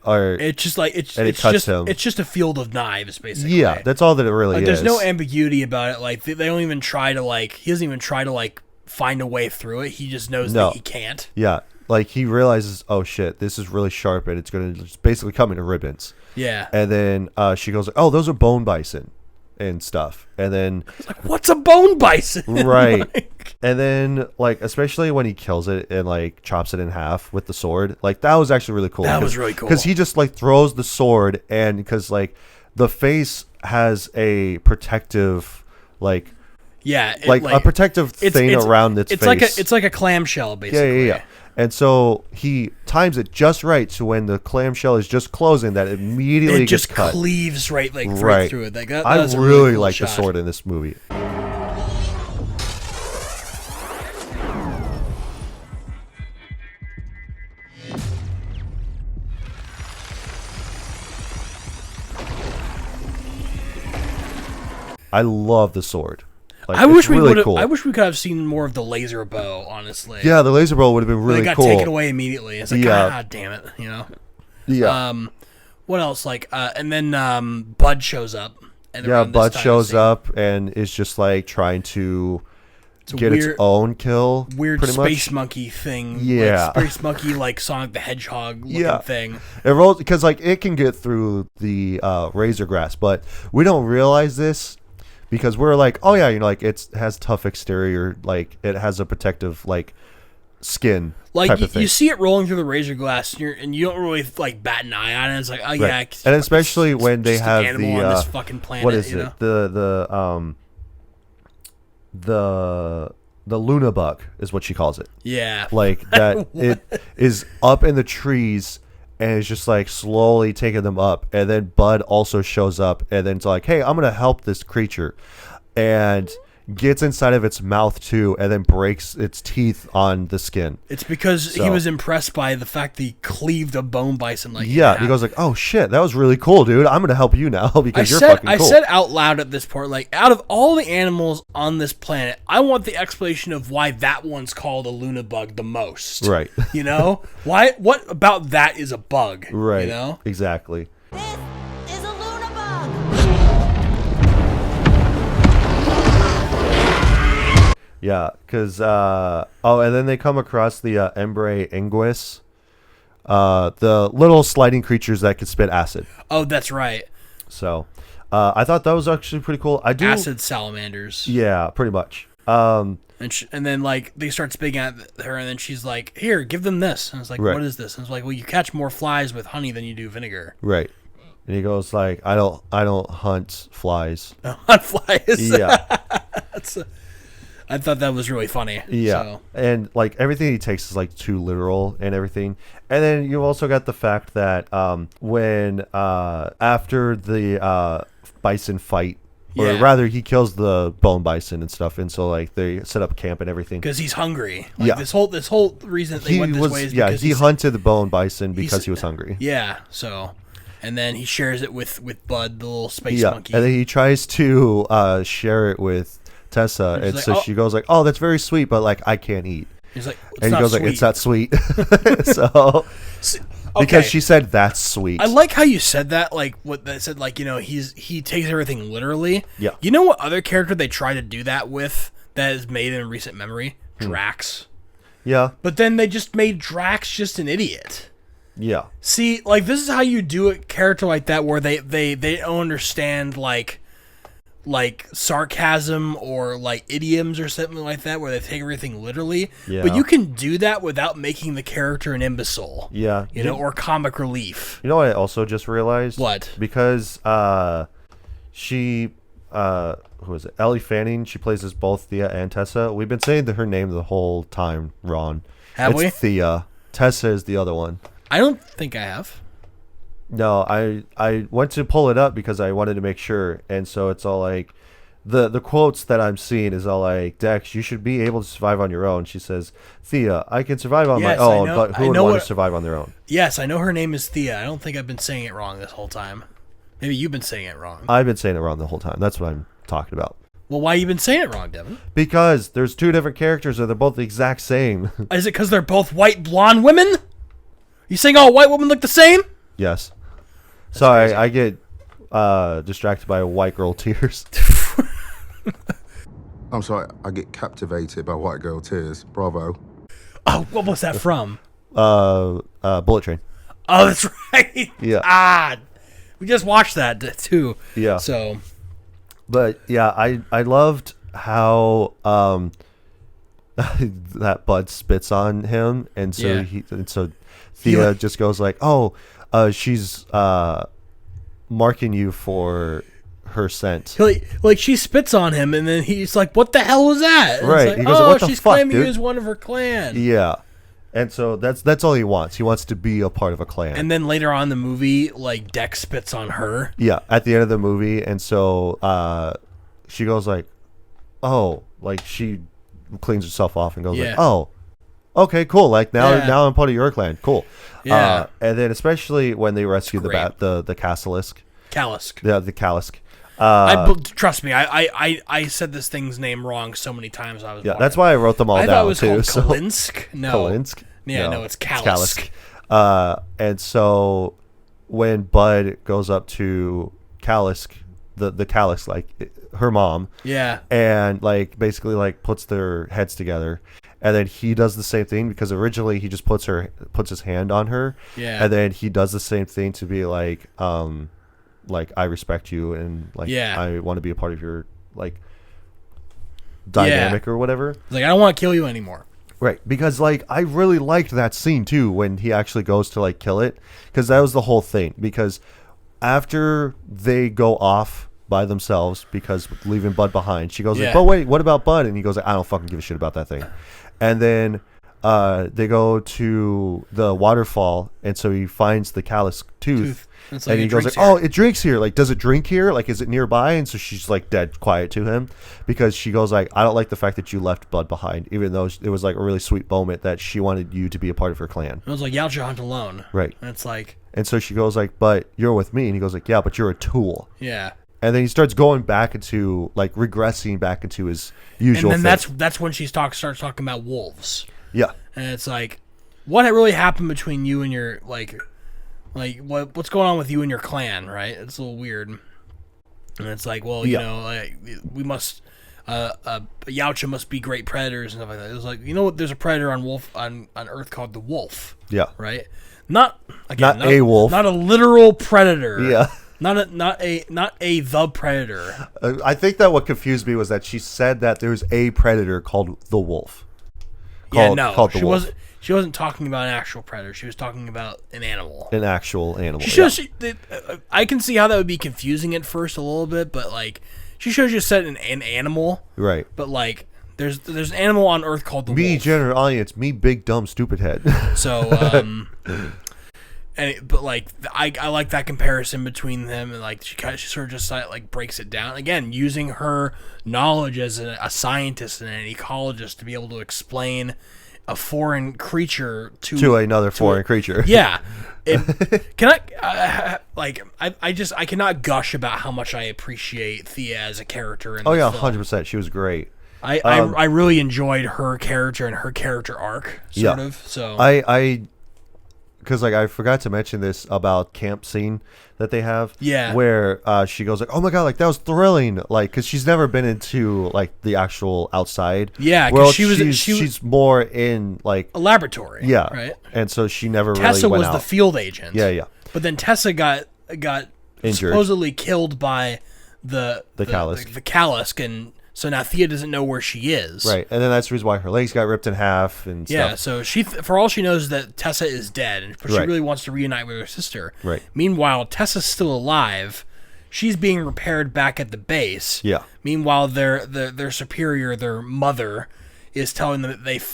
or It's just like and it cuts him. It's just a field of knives, basically. yeah, that's all that it really like, is. there's no ambiguity about it. Like they don't even try to like. He doesn't even try to like find a way through it. He just knows No. that he can't. Yeah, like he realizes, oh shit, this is really sharp, and it's gonna just basically come into ribbons. Yeah. And then she goes, "Oh, those are bone bison and stuff." And then Like, what's a bone bison? right, Like, and then like especially when he kills it and like chops it in half with the sword, like that was actually really cool. That was really cool. because he just like throws the sword, and because like the face has a protective like yeah. a protective thing around its face. It's like a clamshell, basically. yeah. And so he times it just right to when the clamshell is just closing, that immediately It just gets cut. cleaves right Right. through it. Like that I was a really cool like the shot. sword in this movie. I love the sword. Like, I wish it's we really would. cool. I wish we could have seen more of the laser bow. Honestly. Yeah, the laser bow would have been But really it got cool. taken away immediately. It's like, Yeah. God damn it, you know. Yeah, What else? Like, and then Bud shows up. And yeah. around this Bud time shows scene. up and is just like trying to a get its own kill. Weird pretty space much. monkey thing. Yeah. Like space monkey, like Sonic the Hedgehog looking Yeah. thing. It rolls because like it can get through the razor grass, but we don't realize this because we're like, oh yeah, you know, like it has tough exterior, like it has a protective like skin Like type of thing. you see it rolling through the razor glass, and you don't really like bat an eye on it. It's like, oh yeah, Right. And especially when they just an have animal the on this fucking planet. what is you it? know? The Luna bug is what she calls it. Yeah. Like that it is up in the trees and it's just like slowly taking them up, and then Bud also shows up and then it's like, hey, I'm gonna help this creature, and gets inside of its mouth too, and then breaks its teeth on the skin. It's because he So- was impressed by the fact that he cleaved a bone bison like Yeah, that. he goes like, oh shit, that was really cool, dude. I'm gonna help you now because you're fucking cool. I said out loud at this point, like, out of all the animals on this planet, I want the explanation of why that one's called a Luna bug the most. Right. You know? Why? What about that is a bug? Right. You know? Exactly. This is a Luna bug! Yeah, because and then they come across the Embrae Inguis, the little sliding creatures that could spit acid. Oh, that's right. So I thought that was actually pretty cool. I do Acid salamanders. Yeah, pretty much. And then like they start spitting at her, and then she's like, "Here, give them this." And it's like, Right. "What is this?" And it's like, "Well, you catch more flies with honey than you do vinegar." Right. And he goes like, I don't hunt flies. On flies. Yeah. I thought that was really funny. Yeah. So. And like everything he takes is like too literal and everything. And then you've also got the fact that when after the bison fight Or Yeah. rather, he kills the bone bison and stuff, and so like they set up camp and everything. Because he's hungry. Like, Yeah. This whole reason that they went this way is because he hunted the bone bison because he's- he was hungry. Yeah. So, and then he shares it with Bud, the little space Yeah, monkey. and then he tries to share it with Tessa, and like, so "Oh." she goes like, "Oh, that's very sweet, but like I can't eat." He's like, it's And not he goes sweet. like, "It's not sweet." So because she said that's sweet. I like how you said that, like what that said, like, he takes everything literally. Yeah. You know what other character they try to do that with that is made in recent memory? Drax. Yeah, But then they just made Drax just an idiot. yeah, See, like this is how you do a character like that where they don't understand like sarcasm or like idioms or something like that where they take everything literally. Yeah. But you can do that without making the character an imbecile. yeah. Or comic relief. You know what I also just realized? What? Because she who is it? Ellie Fanning. She plays as both Thea and Tessa. We've been saying her name the whole time, Ron. Have it's we? Thea. Tessa is the other one. I don't think I have. No, I went to pull it up because I wanted to make sure, and so it's all like the quotes that I'm seeing is all like, Dex, you should be able to survive on your own. She says, Thea, I can survive on Yes, my I own, know- but I who would know want what- to survive on their own? Yes, I know her name is Thea. I don't think I've been saying it wrong this whole time. Maybe you've been saying it wrong. I've been saying it wrong the whole time. That's what I'm talking about. Well, why you been saying it wrong, Devin? Because there's two different characters and they're both the exact same. Is it because they're both white blonde women? You saying all white women look the same? Yes. Sorry, crazy. I get distracted by white girl tears. I'm sorry, I get captivated by white girl tears. Bravo. Oh, what was that from? Bullet Train. Oh, that's right. Yeah. We just watched that too. Yeah. So, But yeah, I loved how that Bud spits on him, and so Yeah. so Thea just goes like, "Oh, she's marking you for her scent." like she spits on him, and then he's like, "What the hell was that?" And it's Right. like, He goes, "Oh, "What the she's fuck, claiming you dude?" as one of her clan." Yeah, and so that's all he wants. He wants to be a part of a clan. And then later on in the movie, like Dex spits on her. Yeah, at the end of the movie, and so she goes like, "Oh," like she cleans herself off and goes Yeah. like, "Oh, okay, cool. Like now Yeah. I'm part of your clan. Cool." Yeah. And then especially when they rescue great. the Casalisk, Kalisk. the Kalisk. Trust me, I said this thing's name wrong so many times. I was Yeah, that's why I wrote them all I down thought it was too. called So Kalinsk. No, Kalinsk. Yeah, no, it's Kalisk. And so when Bud goes up to Kalisk, the Kalisk, like her mom, Yeah, and like basically like puts their heads together, and then he does the same thing because originally he just puts his hand on her, Yeah. and then he does the same thing to be like I respect you and like Yeah. I want to be a part of your like dynamic or whatever. It's like I don't want to kill you anymore. Right, because like I really liked that scene too when he actually goes to like kill it, because that was the whole thing. Because after they go off by themselves, because leaving Bud behind, she goes like, Yeah. "But wait, what about Bud?" And he goes like, "I don't fucking give a shit about that thing." And then they go to the waterfall, and so he finds the callous tooth. It's like And he it goes like, drinks here. "Oh, it drinks here. Like, does it drink here? Like, is it nearby?" And so she's like dead quiet to him, because she goes like, "I don't like the fact that you left Bud behind, even though it was like a really sweet moment that she wanted you to be a part of her clan." It was like Yaocha hunt alone. Right. And it's like, And so she goes like, "But you're with me," and he goes like, "Yeah, but you're a tool." yeah. And then he starts going back into like regressing back into his usual. And then thing. that's when she starts talking about wolves. Yeah. And it's like, what really happened between you and your like what's going on with you and your clan, right? It's a little weird. And it's like, well, you Yeah. know, like, we must Yaocha must be great predators and stuff like that. It was like, you know what? There's a predator on Earth called the wolf, Yeah. right? Not again, Not a wolf. not a literal predator. Yeah. Not a the predator. I think that what confused me was that she said that there's a predator called the wolf. Called the she wolf. wasn't talking about an actual predator. She was talking about an animal. An actual animal. She yeah. shows. I can see how that would be confusing at first a little bit, but like she shows you said an animal, Right. but like there's an animal on Earth called the Me, wolf. general audience. Me, big dumb stupid head. So but like I like that comparison between them, and like she sort of just like breaks it down again, using her knowledge as a scientist and an ecologist to be able to explain a foreign creature to another foreign creature. Yeah. Can I cannot gush about how much I appreciate Thea as a character in this film. 100%. She was great. I really enjoyed her character and her character arc, sort of. So because like I forgot to mention this about camp scene that they have. Yeah. Where she goes like, "Oh my god, like that was thrilling!" Like, because she's never been into like the actual outside. Yeah, because she's more in like a laboratory. Yeah. Right. And so she never Tessa really went was the field agent. Yeah. But then Tessa got Injured. supposedly killed by the Callisk. The Callisk, and so now Thea doesn't know where she is. Right, and then that's the reason why her legs got ripped in half and Yeah, stuff. so she, for all she knows, that Tessa is dead, but she Right. really wants to reunite with her sister. Right. Meanwhile, Tessa's still alive. She's being repaired back at the base. Yeah. Meanwhile, their superior, their mother, is telling them that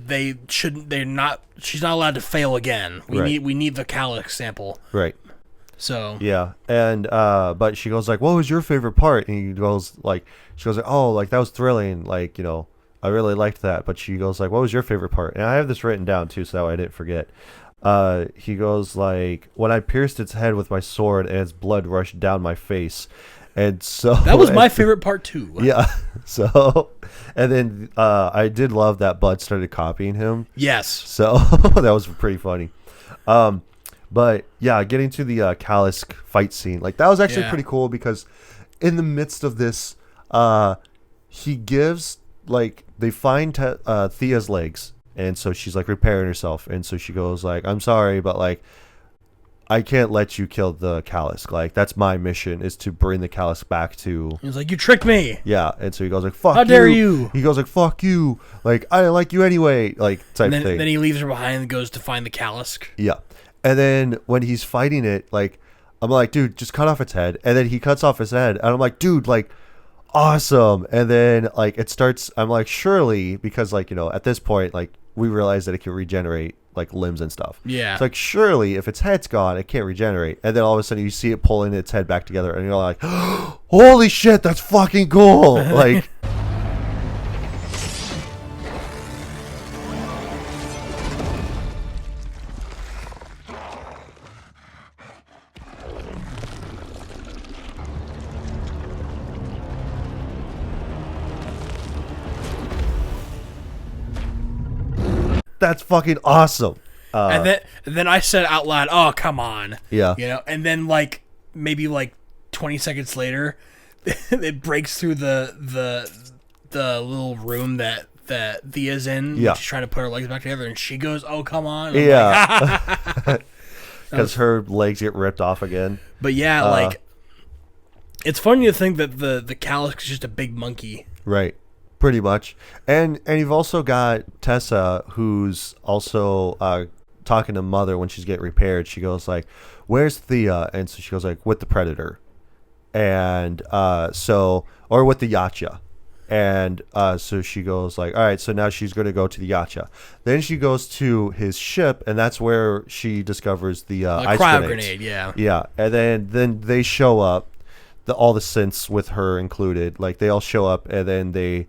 they shouldn't. They're not. She's not allowed to fail again. We need the Calix sample. Right. So yeah, and but she goes like, "What was your favorite part?" And he goes like, she goes like, "Oh, like that was thrilling. Like, you know, I really liked that." But she goes like, "What was your favorite part?" And I have this written down too, so I didn't forget. He goes like, "When I pierced its head with my sword and its blood rushed down my face." And so that was my favorite part too. Yeah. So, and then I did love that Bud started copying him. Yes. So that was pretty funny. But yeah, getting to the Callisk fight scene, like that was actually pretty cool because in the midst of this, he gives like they find Thea's legs, and so she's like repairing herself, and so she goes like, "I'm sorry, but like I can't let you kill the Callisk. Like that's my mission is to bring the Callisk back to." He was like, "You tricked me." Yeah, and so he goes like, "Fuck How you." dare you? He goes like, "Fuck you." Like I didn't like you anyway. Like type and thing. Then he leaves her behind and goes to find the Callisk. Yeah. And then when he's fighting it, like, I'm like, dude, just cut off its head. And then he cuts off his head. And I'm like, dude, like, awesome. And then, like, it starts, I'm like, surely, because, like, you know, at this point, like, we realize that it can regenerate, like, limbs and stuff. Yeah. It's like, surely, if its head's gone, it can't regenerate. And then all of a sudden, you see it pulling its head back together. And you're like, holy shit, that's fucking cool. Like, that's fucking awesome. And then I said out loud, "Oh, come on." Yeah. You know, and then like maybe like 20 seconds later, it breaks through the little room that Thea's in. Yeah. She's trying to put her legs back together, and she goes, "Oh, come on." Yeah. Because her legs get ripped off again. But yeah, like it's funny to think that the Callisk is just a big monkey. Right. Pretty much. And you've also got Tessa, who's also talking to Mother when she's getting repaired. She goes like, "Where's Thea?" And so she goes like, "With the Predator." And or with the Yacha. And so she goes like, all right, so now she's going to go to the Yacha. Then she goes to his ship, and that's where she discovers the ice cryo grenades. grenade, yeah. Yeah, and then they show up, all the synths with her included. Like, they all show up, and then they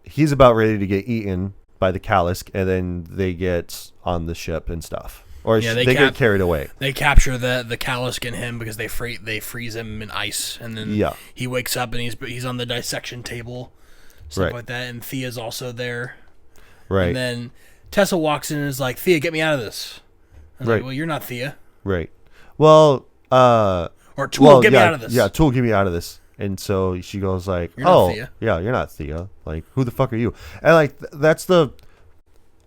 he's about ready to get eaten by the Callisk, and then they get on the ship and stuff. Or Yeah, they get carried away. They capture the Callisk in him because they freeze him in ice, and then he wakes up and he's on the dissection table, stuff like that. And Thea's also there, right? And then Tessa walks in and is like, "Thea, get me out of this." I'm like, "Well, you're not Thea." Right. Well, or Tool, get me out of this. Yeah, Tool, get me out of this. And so she goes like, "You're not Thea." Yeah, you're not Thea. Like, who the fuck are you? And like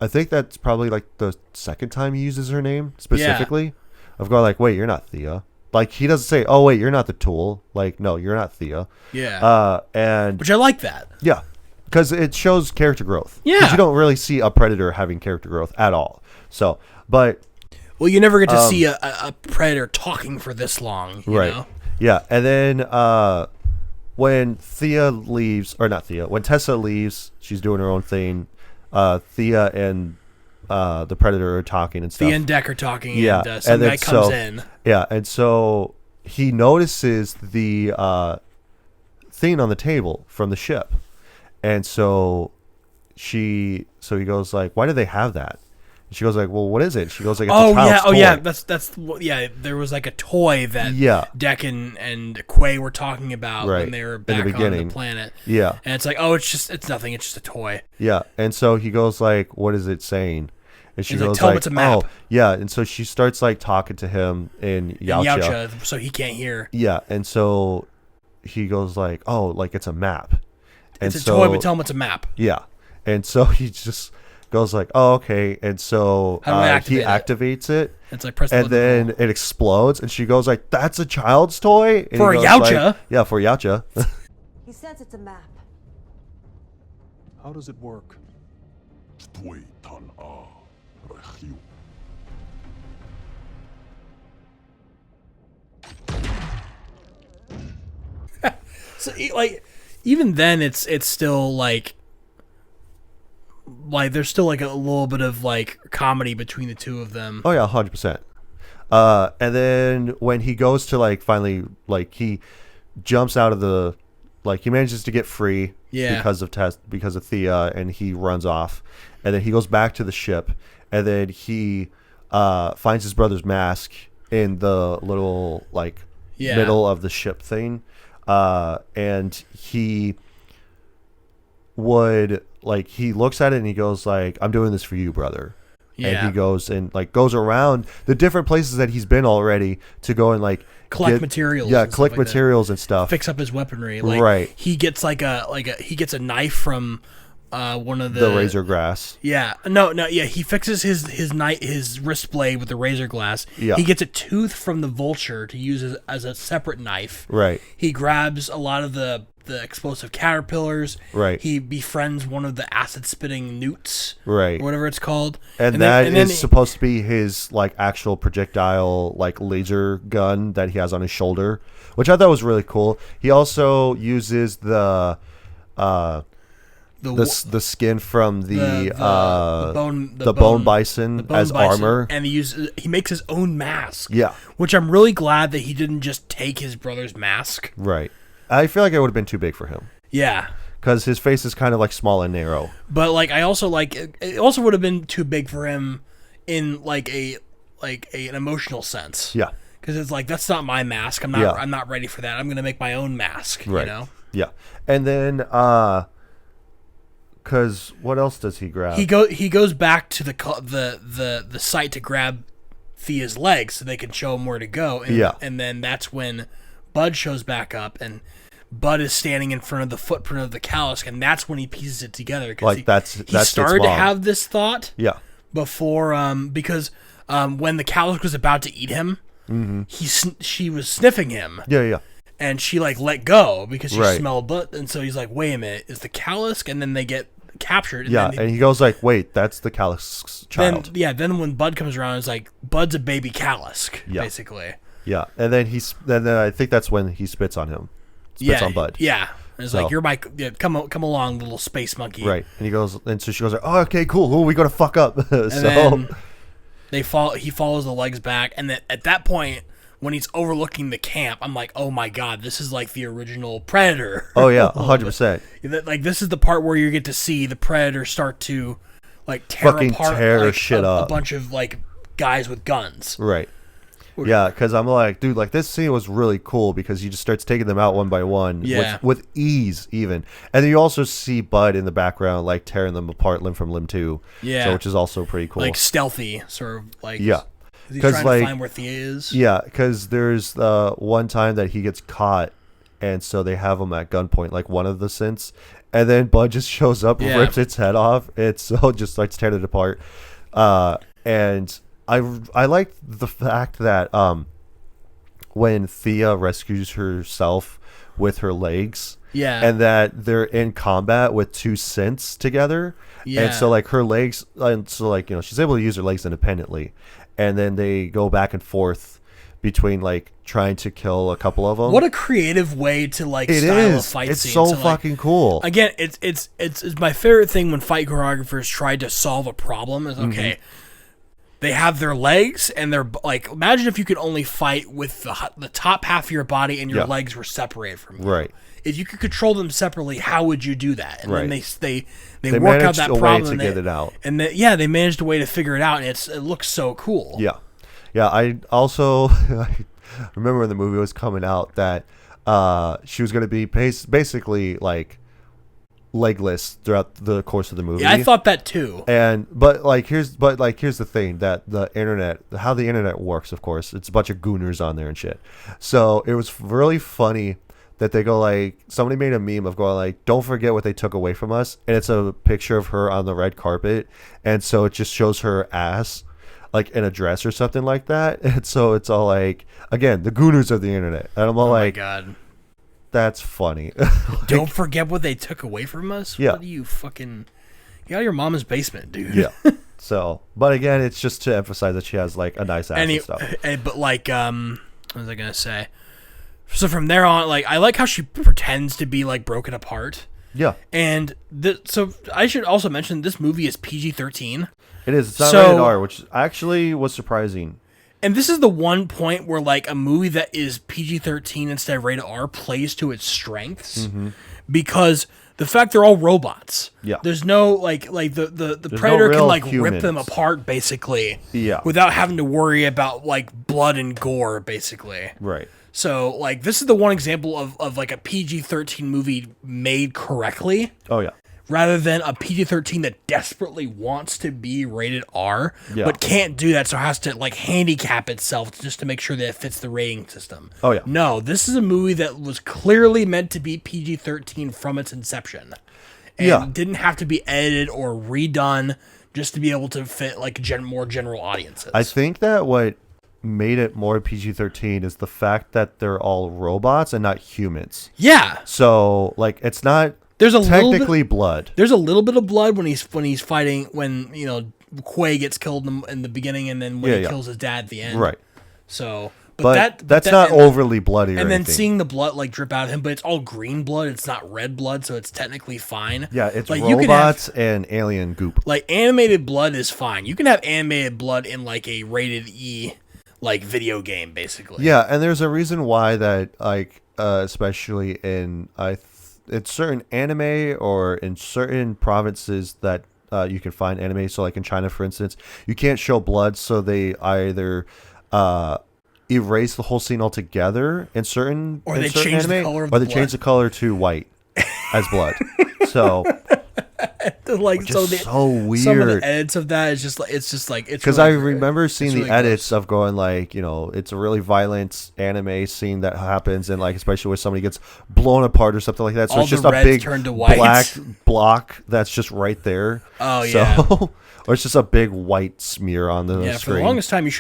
I think that's probably like the second time he uses her name specifically. Yeah. Of going like, wait, you're not Thea. Like, he doesn't say, oh wait, you're not the Tool. Like, no, you're not Thea. Yeah. And which I like that. Yeah, because it shows character growth. Yeah. Because you don't really see a Predator having character growth at all. So, but well, you never get to see a Predator talking for this long. You know? Yeah, and then when Thea leaves, or not Thea, when Tessa leaves, she's doing her own thing. Thea and the Predator are talking and stuff. The Deck are talking, Yeah, and some guy comes in. Yeah, and so he notices the thing on the table from the ship, and so he goes like, "Why do they have that?" And she goes like, "Well, what is it?" She goes like, "It's a child's toy." There was like a toy that Deck and Quay were talking about when they were back on the planet. Yeah, and it's like, oh, it's nothing. It's just a toy. Yeah, and so he goes like, "What is it saying?" And she goes tell him like, it's a map. "Oh, yeah." And so she starts like talking to him in Yautja, so he can't hear. Yeah, and so he goes like, "Oh, like it's a map." And it's a toy, but tell him it's a map. Yeah, and so he just goes like, "Oh, okay." And so he activates it. It's like press the and then it explodes, and she goes like, "That's a child's toy?" And for Yautja? Like, yeah, for Yautja. He says it's a map. How does it work? So like, even then, it's still like there's still like a little bit of like comedy between the two of them. Oh yeah, 100%. And then when he goes to like finally like he jumps out of the like he manages to get free because of Thea, and he runs off, and then he goes back to the ship, and then he finds his brother's mask in the little like middle of the ship thing, and he would like he looks at it and he goes like, "I'm doing this for you, brother." And he goes and like goes around the different places that he's been already to go and like collect materials. Yeah, collect materials and stuff. Fix up his weaponry. Like, right. He gets he gets a knife from one of the razor glass. Yeah. No. Yeah. He fixes his wrist blade with the razor glass. Yeah. He gets a tooth from the vulture to use as a separate knife. Right. He grabs a lot of the explosive caterpillars. Right. He befriends one of the acid spitting newts. Right. Or whatever it's called. And that is supposed to be his like actual projectile like laser gun that he has on his shoulder, which I thought was really cool. He also uses the skin from the bone bison as armor, and he makes his own mask. Yeah, which I'm really glad that he didn't just take his brother's mask. Right. I feel like it would have been too big for him. Yeah, because his face is kind of like small and narrow. But like I also like it also would have been too big for him in like an emotional sense. Yeah, because it's like that's not my mask. I'm not ready for that. I'm gonna make my own mask. Right. You know. Yeah, and then because what else does he grab? He goes back to the site to grab Thea's legs so they can show him where to go. And, and then that's when Bud shows back up, and Bud is standing in front of the footprint of the Callisk, and that's when he pieces it together. Like he started to have this thought. Yeah. Before because when the Callisk was about to eat him, she was sniffing him. Yeah, yeah. And she like let go because she smelled blood, and so he's like, "Wait a minute, is the Callisk?" And then they get captured. And and he goes like, "Wait, that's the Callisk's child." Then when Bud comes around, it's like Bud's a baby Callisk, basically. Yeah, and then then I think that's when he spits on him. Spits on Bud. Yeah. And it's like, "You're my come along, little space monkey." Right. And he goes, and so she goes like, "Oh, okay, cool. Ooh, we gotta fuck up." And then he follows the legs back, and then at that point, when he's overlooking the camp, I'm like, "Oh my god, this is like the original Predator." Oh yeah, 100%. Like this is the part where you get to see the Predator start to like tear shit up up. a bunch of like guys with guns. Right. Yeah, because I'm like, dude, like this scene was really cool because he just starts taking them out one by one with ease, even. And then you also see Bud in the background, like tearing them apart limb from limb too. Yeah, so, which is also pretty cool, like stealthy, sort of like he's trying to find where Thea is. Yeah, because there's one time that he gets caught, and so they have him at gunpoint, like one of the synths, and then Bud just shows up, rips its head off. It's so just starts tearing it apart, and I like the fact that when Thea rescues herself with her legs, and that they're in combat with two synths together, and so like her legs, and so like she's able to use her legs independently, and then they go back and forth between like trying to kill a couple of them. What a creative way to like it style is. a fight It's scene. so like, fucking cool. Again, it's my favorite thing when fight choreographers try to solve a problem. Is okay. They have their legs and they're like. Imagine if you could only fight with the top half of your body and your legs were separated from you. Right. If you could control them separately, how would you do that? And then they They work out managed that a way problem to get it out. And they managed a way to figure it out, and it looks so cool. Yeah. I also I remember when the movie was coming out that she was going to be basically like legless throughout the course of the movie. Yeah, I thought that too. But here's the thing that how the internet works. Of course, it's a bunch of gooners on there and shit. So it was really funny that they go like, somebody made a meme of going like, don't forget what they took away from us, and it's a picture of her on the red carpet, and so it just shows her ass like in a dress or something like that, and so it's all like, again, the gooners of the internet, and I'm all like, my God, that's funny. Don't forget what they took away from us. Yeah. What do you fucking get out of your mama's basement, dude? Yeah. So, but again, it's just to emphasize that she has like a nice ass and stuff. But like, what was I gonna say? So from there on, like, I like how she pretends to be like broken apart. Yeah. And so I should also mention this movie is PG-13. It is. It's not rated R, which actually was surprising. And this is the one point where like a movie that is PG-13 instead of rated R plays to its strengths, because the fact they're all robots. Yeah. There's no like the Predator can like rip them humans. apart basically. Yeah. Without having to worry about like blood and gore basically. Right. So like this is the one example of like a PG-13 movie made correctly. Oh yeah. Rather than a PG-13 that desperately wants to be rated R, Yeah. but can't do that, so has to like handicap itself just to make sure that it fits the rating system. Oh yeah. No, this is a movie that was clearly meant to be PG-13 from its inception, and didn't have to be edited or redone just to be able to fit like more general audiences. I think that what made it more PG-13 is the fact that they're all robots and not humans. Yeah. So like it's not. There's a technically blood. There's a little bit of blood when he's fighting, when Quay gets killed in the beginning, and then when he kills his dad at the end. Right. So, but that's not overly bloody. And then anything. seeing the blood like drip out of him, but it's all green blood. It's not red blood, so it's technically fine. Yeah, it's like, robots and alien goop. Like animated blood is fine. You can have animated blood in like a rated E like video game, basically. Yeah, and there's a reason why that like especially in it's certain anime or in certain provinces that you can find anime. So like in China, for instance, you can't show blood, so they either erase the whole scene altogether in certain or they certain change anime, the color of or the they blood. change the color to white as blood. So like so weird. Some of the edits of that is just like it's because really I remember seeing really the edits of going like, it's a really violent anime scene that happens, and like especially where somebody gets blown apart or something like that. So all it's just the a reds big turn to white. black block that's just right there. Oh so, yeah. Or it's just a big white smear on the Yeah, screen. for the longest time, you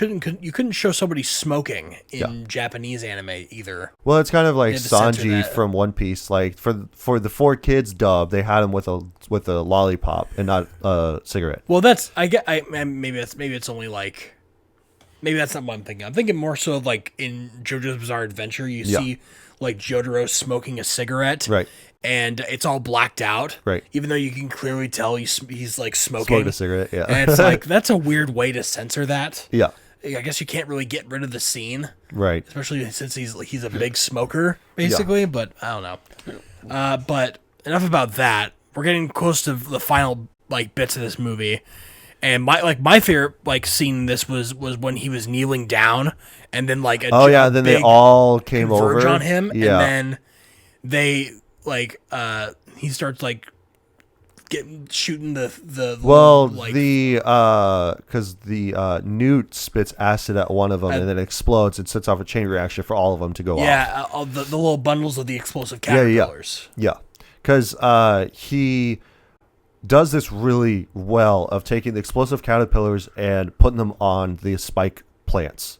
couldn't show somebody smoking in Japanese anime either. Well, it's kind of like had to censor Sanji that. from One Piece. Like for the 4Kids dub, they had him with a lollipop and not a cigarette. Well, maybe it's only like, maybe that's not what I'm thinking. I'm thinking more so of like in JoJo's Bizarre Adventure, you see like Jotaro smoking a cigarette, Right. And it's all blacked out, Right. Even though you can clearly tell he's like smoking Smoked a cigarette, yeah. And it's like that's a weird way to censor that. Yeah. I guess you can't really get rid of the scene, Right. especially since he's a big smoker, basically. But I don't know. But enough about that. We're getting close to the final like bits of this movie, and my favorite like scene in this was when he was kneeling down, and then like then they all came converge over on him, Yeah. and then they like he starts like shooting the Well, like, because the newt spits acid at one of them and then it explodes and sets off a chain reaction for all of them to go off. yeah, all the little bundles of the explosive caterpillars. Yeah, because he does this really well of taking the explosive caterpillars and putting them on the spike plants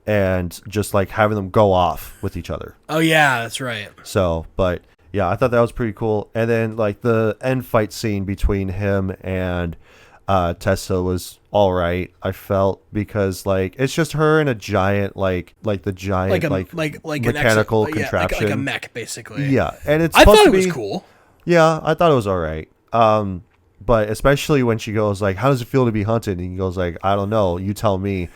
and just like having them go off with each other. Oh yeah, that's right. So, but yeah, I thought that was pretty cool. And then like the end fight scene between him and Tessa was all right. I felt because like it's just her and a giant like the giant like mechanical contraption, like a mech basically. Yeah, and it's I supposed thought to it was be cool. Yeah, I thought it was all right. But especially when she goes like, "How does it feel to be hunted?" And he goes like, "I don't know. You tell me."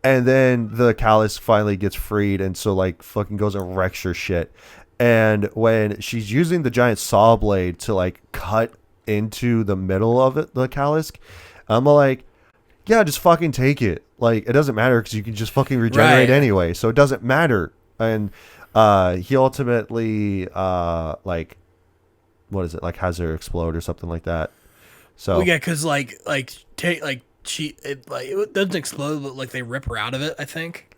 And then the callus finally gets freed, and so like fucking goes and wrecks her shit. And when she's using the giant saw blade to like cut into the middle of it, the callus, I'm like, yeah, just fucking take it. Like it doesn't matter because you can just fucking regenerate anyway, so it doesn't matter. And he ultimately like, what is it, like has her explode or something like that. So well, yeah, because it doesn't explode, but like they rip her out of it. I think.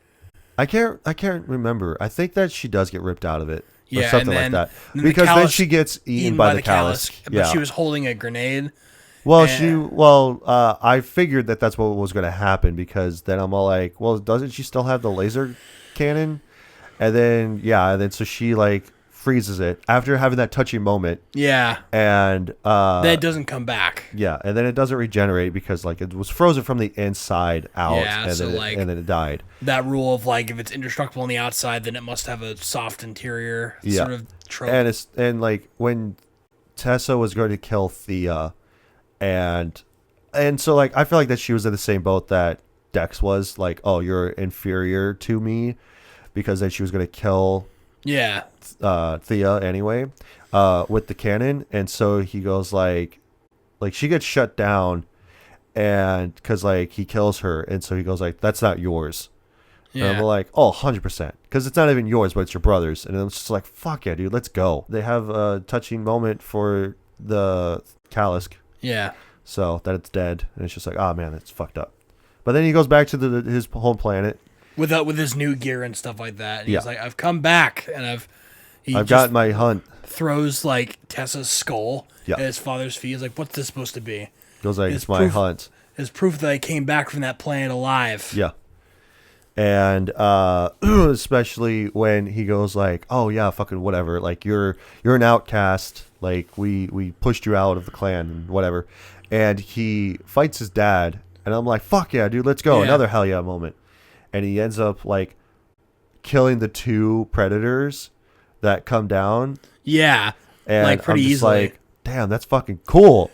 I can't remember. I think that she does get ripped out of it. Or yeah, something like that. Because then she gets eaten by the callus. But she was holding a grenade. Well, I figured that that's what was going to happen because then I'm all like, well, doesn't she still have the laser cannon? And then so she like freezes it after having that touching moment. Yeah. And then it doesn't come back. Yeah, and then it doesn't regenerate because like it was frozen from the inside out. Yeah, and then it died. That rule of like if it's indestructible on the outside, then it must have a soft interior sort of trope. And like when Tessa was going to kill Thea, and so like I feel like that she was in the same boat that Dex was, like, oh, you're inferior to me, because then she was going to kill Thea anyway with the cannon. And so he goes like she gets shut down, and because like he kills her, and so he goes like, that's not yours. And I'm like, oh, 100%, because it's not even yours, but it's your brother's. And I'm just like, fuck yeah, dude, let's go. They have a touching moment for the callus, so that it's dead, and it's just like, oh man, that's fucked up. But then he goes back to his home planet with his new gear and stuff like that. And he's like, I've come back, and I've got my hunt. Throws like Tessa's skull at his father's feet. He's like, what's this supposed to be? Goes like, it's my hunt. It's proof that I came back from that planet alive. Yeah. And especially when he goes like, oh yeah, fucking whatever, like you're an outcast, like we pushed you out of the clan and whatever. And he fights his dad, and I'm like, fuck yeah, dude, let's go. Another hell yeah moment. And he ends up like killing the two predators that come down. Yeah. And like pretty I'm just easily. like, damn, that's fucking cool.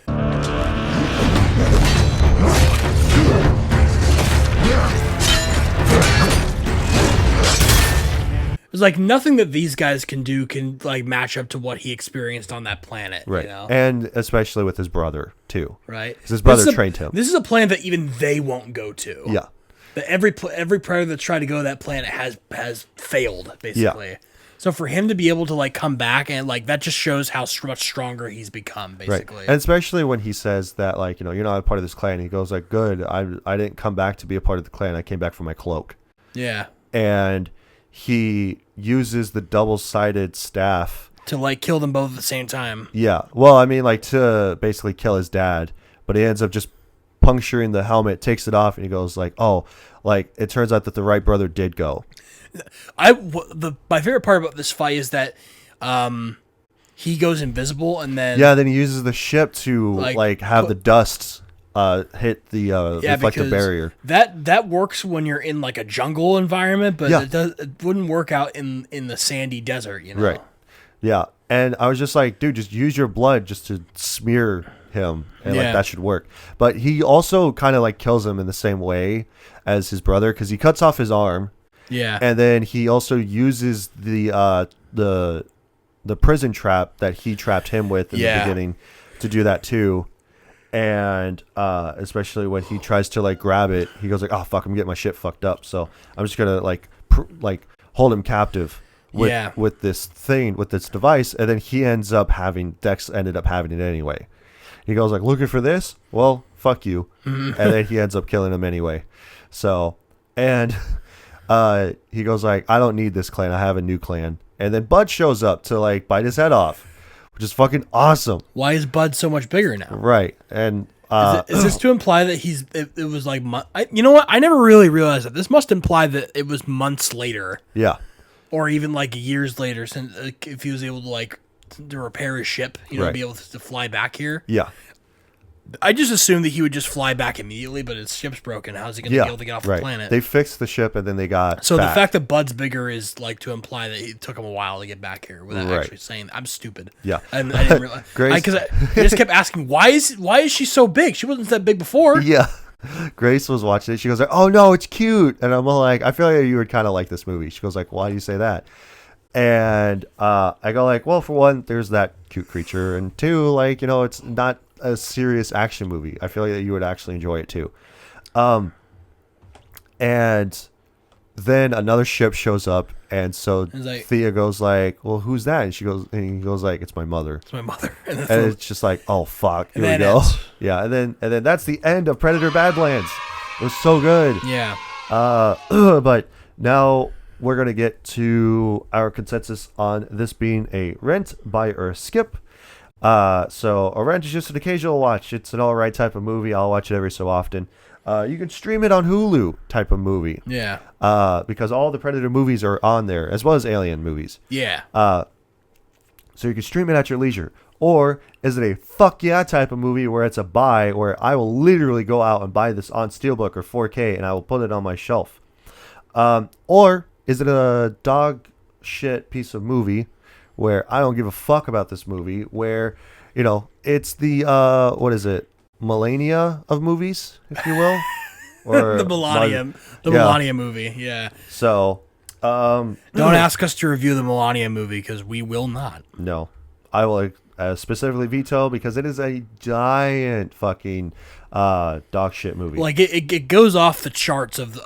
It's like nothing that these guys can do can like match up to what he experienced on that planet. Right. You know? And especially with his brother too. Right. Because his brother trained him. This is a planet that even they won't go to. Yeah. That every predator that's tried to go to that planet has failed, basically. Yeah. So for him to be able to like come back, and like that just shows how much stronger he's become, basically. Right. And especially when he says that, like, you know, you're not a part of this clan. He goes like, good, I didn't come back to be a part of the clan. I came back for my cloak. Yeah. And he uses the double-sided staff to like kill them both at the same time. Yeah. Well, I mean, like to basically kill his dad, but he ends up just puncturing the helmet, takes it off, and he goes like, oh, like it turns out that the right brother did go. My favorite part about this fight is that he goes invisible, and then then he uses the ship to like have the dust hit the reflective barrier. That works when you're in like a jungle environment, but it wouldn't work out in the sandy desert, you know. Right. Yeah. And I was just like, dude, just use your blood just to smear him, and like that should work. But he also kind of like kills him in the same way as his brother, because he cuts off his arm. Yeah. And then he also uses the prison trap that he trapped him with in the beginning to do that too. And especially when he tries to like grab it, he goes like, "Oh fuck, I'm getting my shit fucked up." So I'm just gonna like hold him captive with this thing, with this device. And then Dex ended up having it anyway. He goes like, "Looking for this? Well, fuck you." And then he ends up killing him anyway. So and he goes like, "I don't need this clan. I have a new clan." And then Bud shows up to like bite his head off, which is fucking awesome. Why is Bud so much bigger now? Right. And is this to imply that it was like, you know what? I never really realized that. This must imply that it was months later. Yeah. Or even like years later, since if he was able to like to repair his ship, you know, be able to fly back here. Yeah. I just assumed that he would just fly back immediately, but his ship's broken. How's he going to be able to get off the planet? They fixed the ship and then they got So back. the fact that Bud's bigger is like to imply that it took him a while to get back here without actually saying. I'm stupid. Yeah. And I didn't realize because I just kept asking why is she so big? She wasn't that big before. Yeah. Grace was watching it. She goes like, "Oh no, it's cute." And I'm like, "I feel like you would kind of like this movie." She goes like, "Why do you say that?" And I go like, "Well, for one, there's that cute creature, and two, like, you know, it's not a serious action movie. I feel like that you would actually enjoy it too." And then another ship shows up, and so like, Thea goes like, "Well, who's that?" And he goes like, "It's my mother." It's my mother. And it's just like, "Oh fuck, here we then go." it's- Yeah, and then that's the end of Predator Badlands. It was so good. Yeah. But now we're gonna get to our consensus on this being a rent, buy, or skip. So a rent is just an occasional watch. It's an alright type of movie. I'll watch it every so often. You can stream it on Hulu type of movie. Yeah. Because all the Predator movies are on there, as well as Alien movies. Yeah. So you can stream it at your leisure. Or is it a fuck yeah type of movie where it's a buy, where I will literally go out and buy this on Steelbook or 4K and I will put it on my shelf? Or is it a dog shit piece of movie where I don't give a fuck about this movie, where, you know, it's the, what is it? Millennia of movies, if you will? Or the Melania movie. Yeah. So, don't ask us to review the Melania movie because we will not. No, I will specifically veto because it is a giant fucking dog shit movie. Like it goes off the charts of the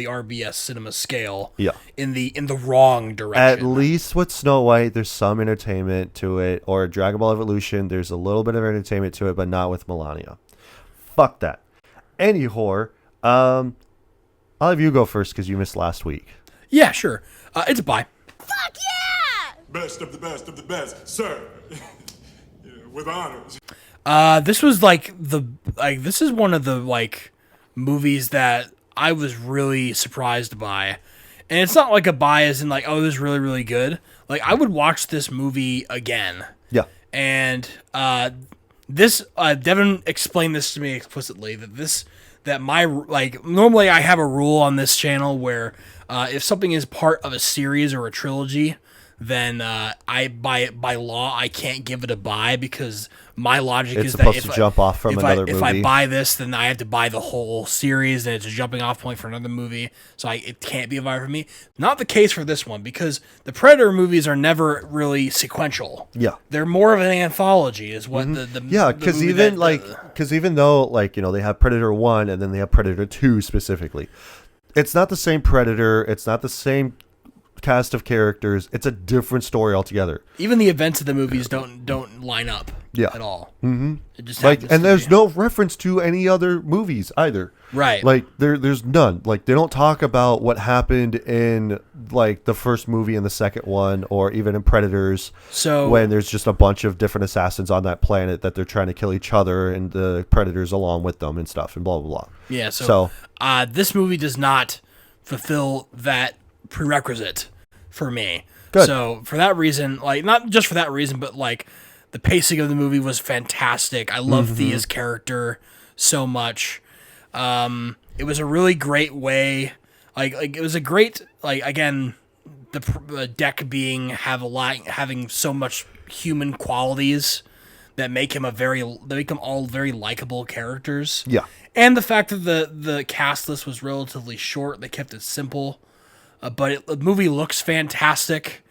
RBS cinema scale. Yeah. In the wrong direction. At least with Snow White, there's some entertainment to it, or Dragon Ball Evolution, there's a little bit of entertainment to it, but not with Melania. Fuck that. Any whore. I'll have you go first because you missed last week. Yeah, sure. It's a buy. Fuck yeah! Best of the best, sir. With honors. This was this is one of the movies that I was really surprised by. And it's not like a buy as in like, oh, this is really, really good. Like, I would watch this movie again. Yeah. And Devin explained this to me explicitly, normally I have a rule on this channel where if something is part of a series or a trilogy, then by law I can't give it a buy because my logic It's is supposed that to jump off from another if I movie. buy this, then I have to buy the whole series, and it's a jumping off point for another movie, so it can't be a buy for me. Not the case for this one because the Predator movies are never really sequential. Yeah. They're more of an anthology, is what the Yeah, the because movie even though like, you know, they have Predator 1 and then they have Predator 2 specifically, it's not the same Predator. It's not the same cast of characters. It's a different story altogether. even the events of the movies don't line up at all. Mm-hmm. It just Like, happens and to there's be. no reference to any other movies either. Right. Like there's none. Like they don't talk about what happened in like the first movie and the second one, or even in Predators. So when there's just a bunch of different assassins on that planet that they're trying to kill each other and the Predators along with them and stuff and blah blah blah. yeah, so this movie does not fulfill that prerequisite for me. Good. So for that reason, like not just for that reason, but like the pacing of the movie was fantastic. I love Thea's character so much. It was a really great way. Like it was a great again the deck having so much human qualities that make him all very likable characters. Yeah. And the fact that the cast list was relatively short, they kept it simple. But the movie looks fantastic.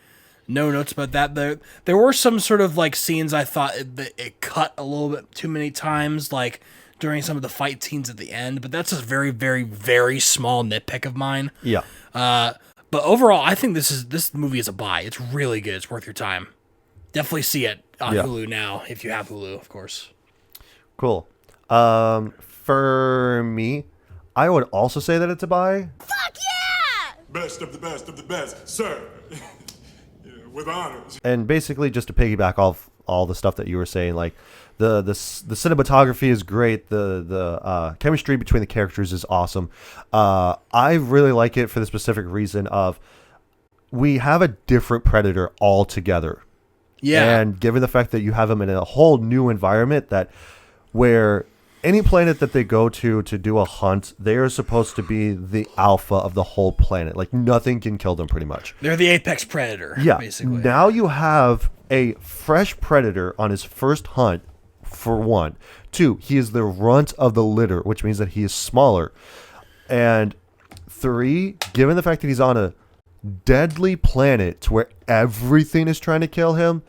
No notes about that. There were some sort of like scenes I thought it cut a little bit too many times, like during some of the fight scenes at the end. But that's a very, very, very small nitpick of mine. Yeah. But overall, I think this movie is a buy. It's really good. It's worth your time. Definitely see it on Hulu now if you have Hulu, of course. Cool. For me, I would also say that it's a buy. Fuck yeah! Best of the best, sir. With honors. And basically, just to piggyback off all the stuff that you were saying, like the cinematography is great. The chemistry between the characters is awesome. I really like it for the specific reason of we have a different Predator altogether. Yeah. And given the fact that you have him in a whole new environment that where any planet that they go to do a hunt, they are supposed to be the alpha of the whole planet. Like, nothing can kill them, pretty much. They're the apex predator, Yeah. basically. Now you have a fresh predator on his first hunt, for one. Two, he is the runt of the litter, which means that he is smaller. And three, given the fact that he's on a deadly planet to where everything is trying to kill him,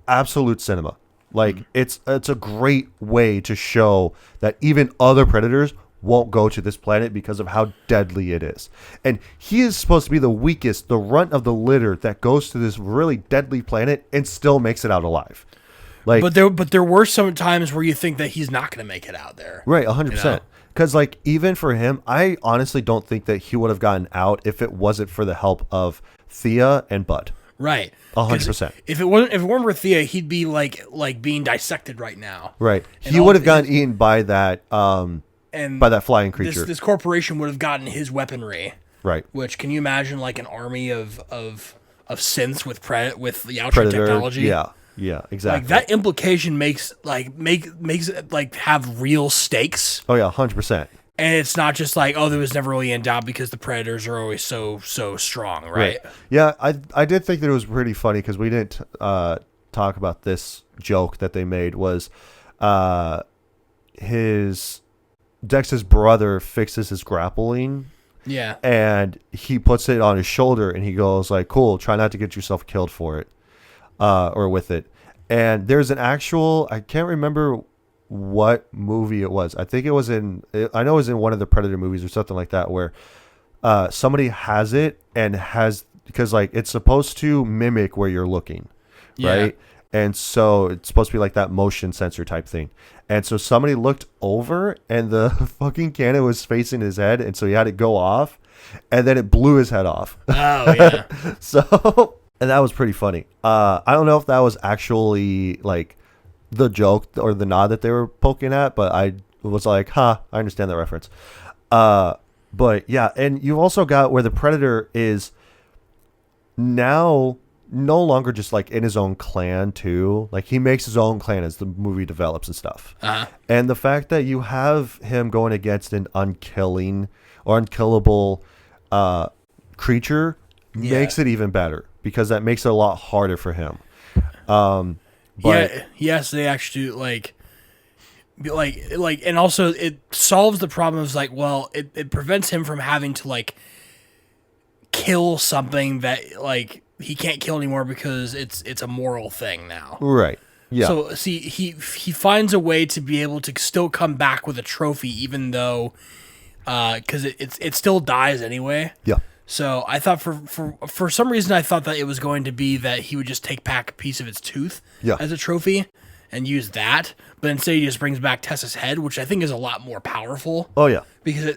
absolute cinema. Like, it's a great way to show that even other predators won't go to this planet because of how deadly it is. And he is supposed to be the weakest, the runt of the litter that goes to this really deadly planet and still makes it out alive. Like, But there were some times where you think that he's not going to make it out there. right, 100%. Because, like, even for him, I honestly don't think that he would have gotten out if it wasn't for the help of Thea and Bud. Right. 100%. If it weren't for Thea, he'd be like being dissected right now. Right. And He all- would have gotten eaten by that and by that flying creature. This corporation would have gotten his weaponry. Right. Which, can you imagine, like, an army of synths with the Outer Predator. technology? Yeah. Yeah, exactly. Like, that implication makes it like have real stakes. Oh yeah, 100%. And it's not just like, oh, there was never really in doubt because the predators are always so strong, right? Yeah, I did think that it was pretty funny because we didn't talk about this joke that they made was Dex's brother fixes his grappling. Yeah. And he puts it on his shoulder and he goes like, cool, try not to get yourself killed for it. Or with it. And there's an actual, I can't remember what movie it was. I think it was I know it was in one of the Predator movies or something like that, where somebody has it and because like it's supposed to mimic where you're looking, right? And so it's supposed to be like that motion sensor type thing. And so somebody looked over and the fucking cannon was facing his head, and so he had it go off, and then it blew his head off. Oh yeah. So. And that was pretty funny. I don't know if that was actually like the joke or the nod that they were poking at, but I was like, I understand that reference. But yeah, and you also got where the Predator is now no longer just like in his own clan too. Like, he makes his own clan as the movie develops and stuff. And the fact that you have him going against an unkillable creature makes it even better, because that makes it a lot harder for him. But yes, they actually like, and also it solves the problem of like, well, it prevents him from having to like kill something that like he can't kill anymore because it's a moral thing now. Right. Yeah. So see, he finds a way to be able to still come back with a trophy, even though, because it still dies anyway. Yeah. So I thought for some reason I thought that it was going to be that he would just take back a piece of its tooth as a trophy and use that, but instead he just brings back Tessa's head, which I think is a lot more powerful. Oh yeah. Because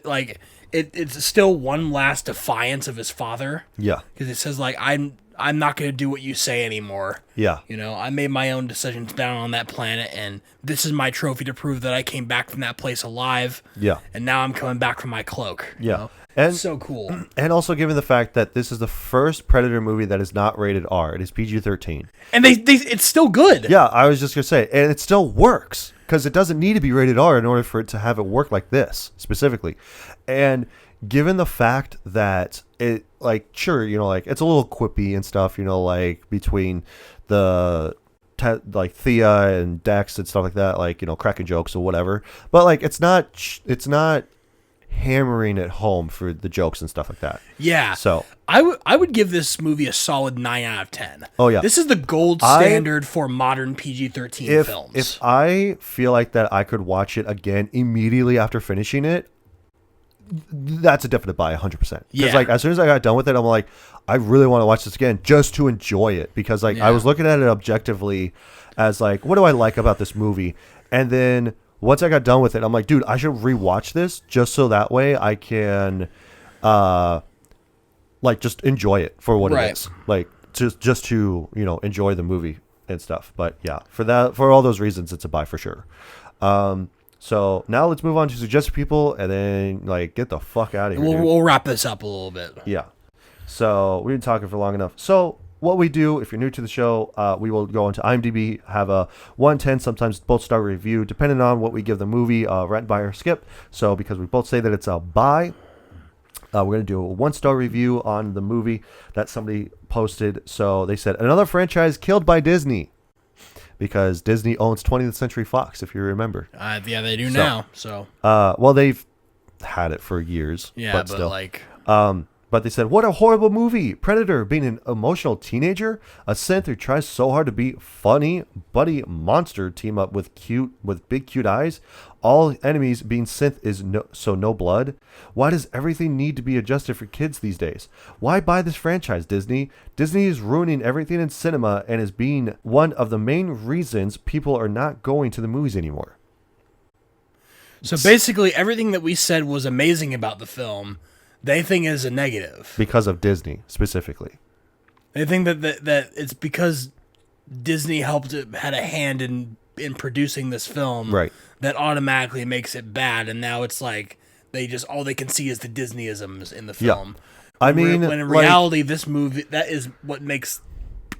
it's still one last defiance of his father. Yeah. Because it says like, I'm not going to do what you say anymore. Yeah. You know, I made my own decisions down on that planet, and this is my trophy to prove that I came back from that place alive. Yeah. And now I'm coming back from my cloak. Yeah. You know? And so cool. And also given the fact that this is the first Predator movie that is not rated R. It is PG-13. And it's still good. Yeah, I was just going to say, and it still works, because it doesn't need to be rated R in order for it to have it work like this, specifically. And given the fact that it, like, sure, you know, like, it's a little quippy and stuff, you know, like, between the, like, Thea and Dex and stuff like that, like, you know, cracking jokes or whatever. But, like, it's not hammering it home for the jokes and stuff like that. Yeah. So I would give this movie a solid 9 out of 10. Oh yeah. This is the gold standard for modern PG-13 films. If I feel like that I could watch it again immediately after finishing it, that's a definite buy, 100%. Because Yeah. like as soon as I got done with it, I'm like, I really want to watch this again just to enjoy it. Because like I was looking at it objectively as like, what do I like about this movie? And then once I got done with it, I'm like, dude, I should rewatch this just so that way I can, like, just enjoy it for what it is. Like, just to, you know, enjoy the movie and stuff. But yeah, for all those reasons, it's a buy for sure. So now let's move on to suggested people, and then like get the fuck out of here. We'll wrap this up a little bit. Yeah. So we've been talking for long enough. So what we do, if you're new to the show, we will go into IMDb, have a 1-10, sometimes both star review, depending on what we give the movie, rent, buy, or skip. So because we both say that it's a buy, we're going to do a 1-star review on the movie that somebody posted. So they said, another franchise killed by Disney. Because Disney owns 20th Century Fox, if you remember. Yeah, they do now. So. Well, they've had it for years. Yeah, but but still. like. But they said, what a horrible movie. Predator being an emotional teenager, a synth who tries so hard to be funny, buddy monster team up with big cute eyes. All enemies being synth is no blood. Why does everything need to be adjusted for kids these days? Why buy this franchise, Disney? Disney is ruining everything in cinema and is being one of the main reasons people are not going to the movies anymore. So basically, everything that we said was amazing about the film, they think is a negative. Because of Disney, specifically. They think that it's because Disney had a hand in producing this film, right? That automatically makes it bad, and now it's like all they can see is the Disneyisms in the film. Yeah. When in reality, this movie, that is what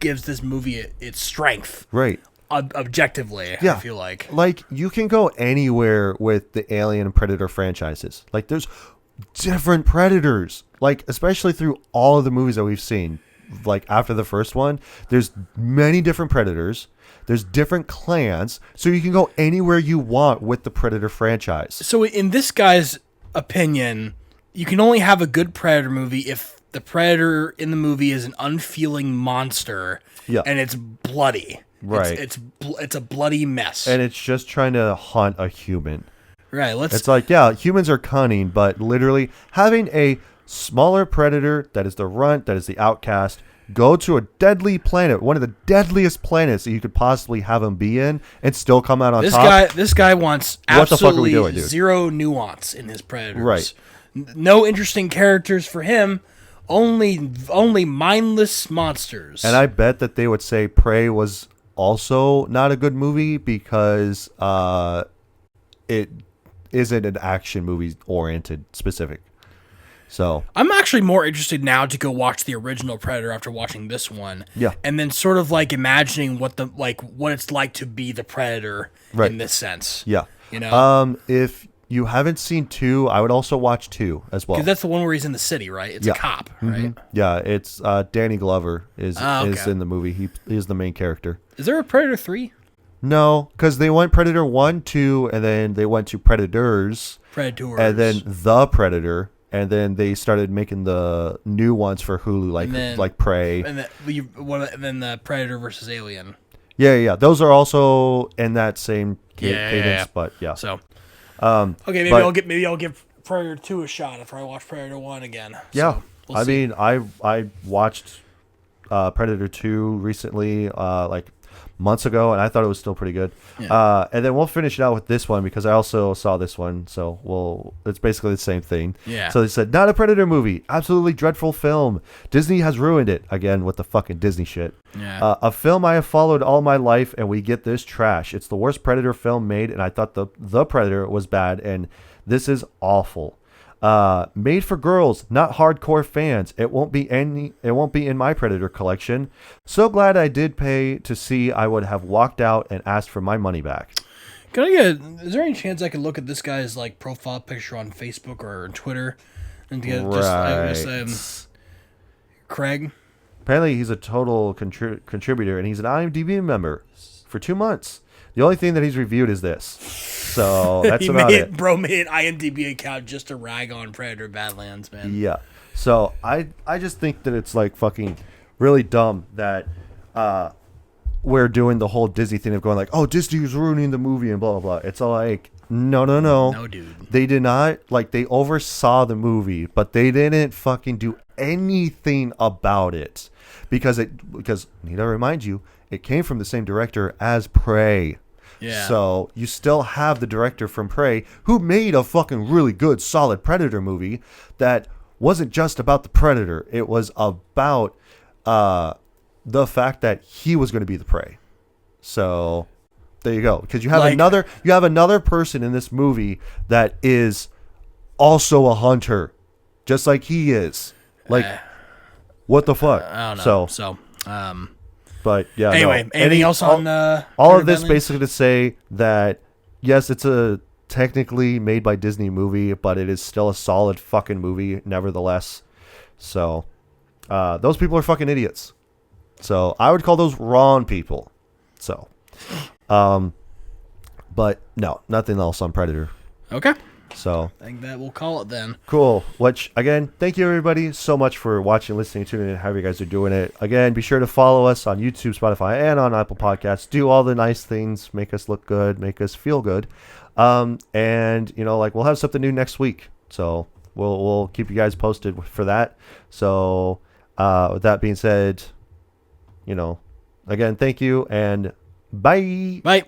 gives this movie its strength, right? Objectively, yeah. I feel like you can go anywhere with the Alien and Predator franchises. Like there's different Predators, like especially through all of the movies that we've seen. Like after the first one, there's many different Predators. There's different clans, so you can go anywhere you want with the Predator franchise. So in this guy's opinion, you can only have a good Predator movie if the Predator in the movie is an unfeeling monster, and it's bloody. Right. It's a bloody mess. And it's just trying to hunt a human. Right. It's like, yeah, humans are cunning, but literally having a smaller predator that is the runt, that is the outcast, go to a deadly planet, one of the deadliest planets that you could possibly have him be in, and still come out on top. This guy wants what the fuck are we doing, dude? Zero nuance in his Predators. Right. No interesting characters for him. Only mindless monsters. And I bet that they would say Prey was also not a good movie because it isn't an action movie oriented specific. So I'm actually more interested now to go watch the original Predator after watching this one. Yeah. And then sort of like imagining what it's like to be the Predator in this sense. Yeah. You know? If you haven't seen 2, I would also watch 2 as well. Because that's the one where he's in the city, right? It's a cop, right? Yeah, it's Danny Glover is in the movie. He is the main character. Is there a Predator 3? No, because they went Predator 1, 2, and then they went to Predators. And then The Predator. And then they started making the new ones for Hulu, like Prey. And then the Predator versus Alien. Yeah. Those are also in that same cadence, but yeah. So, okay, maybe I'll give Predator 2 a shot after I watch Predator 1 again. Yeah, so we'll see. mean, I watched Predator 2 recently, like months ago, and I thought it was still pretty good. Yeah. And then we'll finish it out with this one because I also saw this one, so it's basically the same thing. Yeah. So they said, not a Predator movie, absolutely dreadful film. Disney has ruined it again with the fucking Disney shit. Yeah. A film I have followed all my life, and we get this trash. It's the worst Predator film made, and I thought the Predator was bad, and this is awful. Made for girls, not hardcore fans. It won't be in my Predator collection. So glad I did pay to see. I would have walked out and asked for my money back. Is there any chance I could look at this guy's like profile picture on Facebook or Twitter and get Craig? Apparently he's a total contributor, and he's an IMDb member for 2 months. The only thing that he's reviewed is this. So that's about it. Bro made an IMDb account just to rag on Predator Badlands, man. Yeah. So I just think that it's like fucking really dumb that we're doing the whole Disney thing of going like, oh, Disney's ruining the movie and blah, blah, blah. It's all like, no. No, dude. They did not, like, they oversaw the movie, but they didn't fucking do anything about it. Because need I remind you, it came from the same director as Prey. Yeah. So you still have the director from Prey who made a fucking really good, solid Predator movie that wasn't just about the Predator. It was about the fact that he was going to be the prey. So there you go. Because you have another person in this movie that is also a hunter, just like he is. Like, what the fuck? I don't know. So But yeah. Anyway, no. anything else on all Predator of this Badlands? basically to say that yes, it's a technically made by Disney movie, but it is still a solid fucking movie nevertheless. So those people are fucking idiots. So I would call those wrong people. So but no, nothing else on Predator. Okay. So I think that we'll call it then. cool. Which again, thank you everybody so much for watching, listening, tuning in, however you guys are doing it. Again, be sure to follow us on YouTube, Spotify, and on Apple Podcasts. Do all the nice things, make us look good, make us feel good. And we'll have something new next week. So we'll keep you guys posted for that. So with that being said, again, thank you and bye. Bye.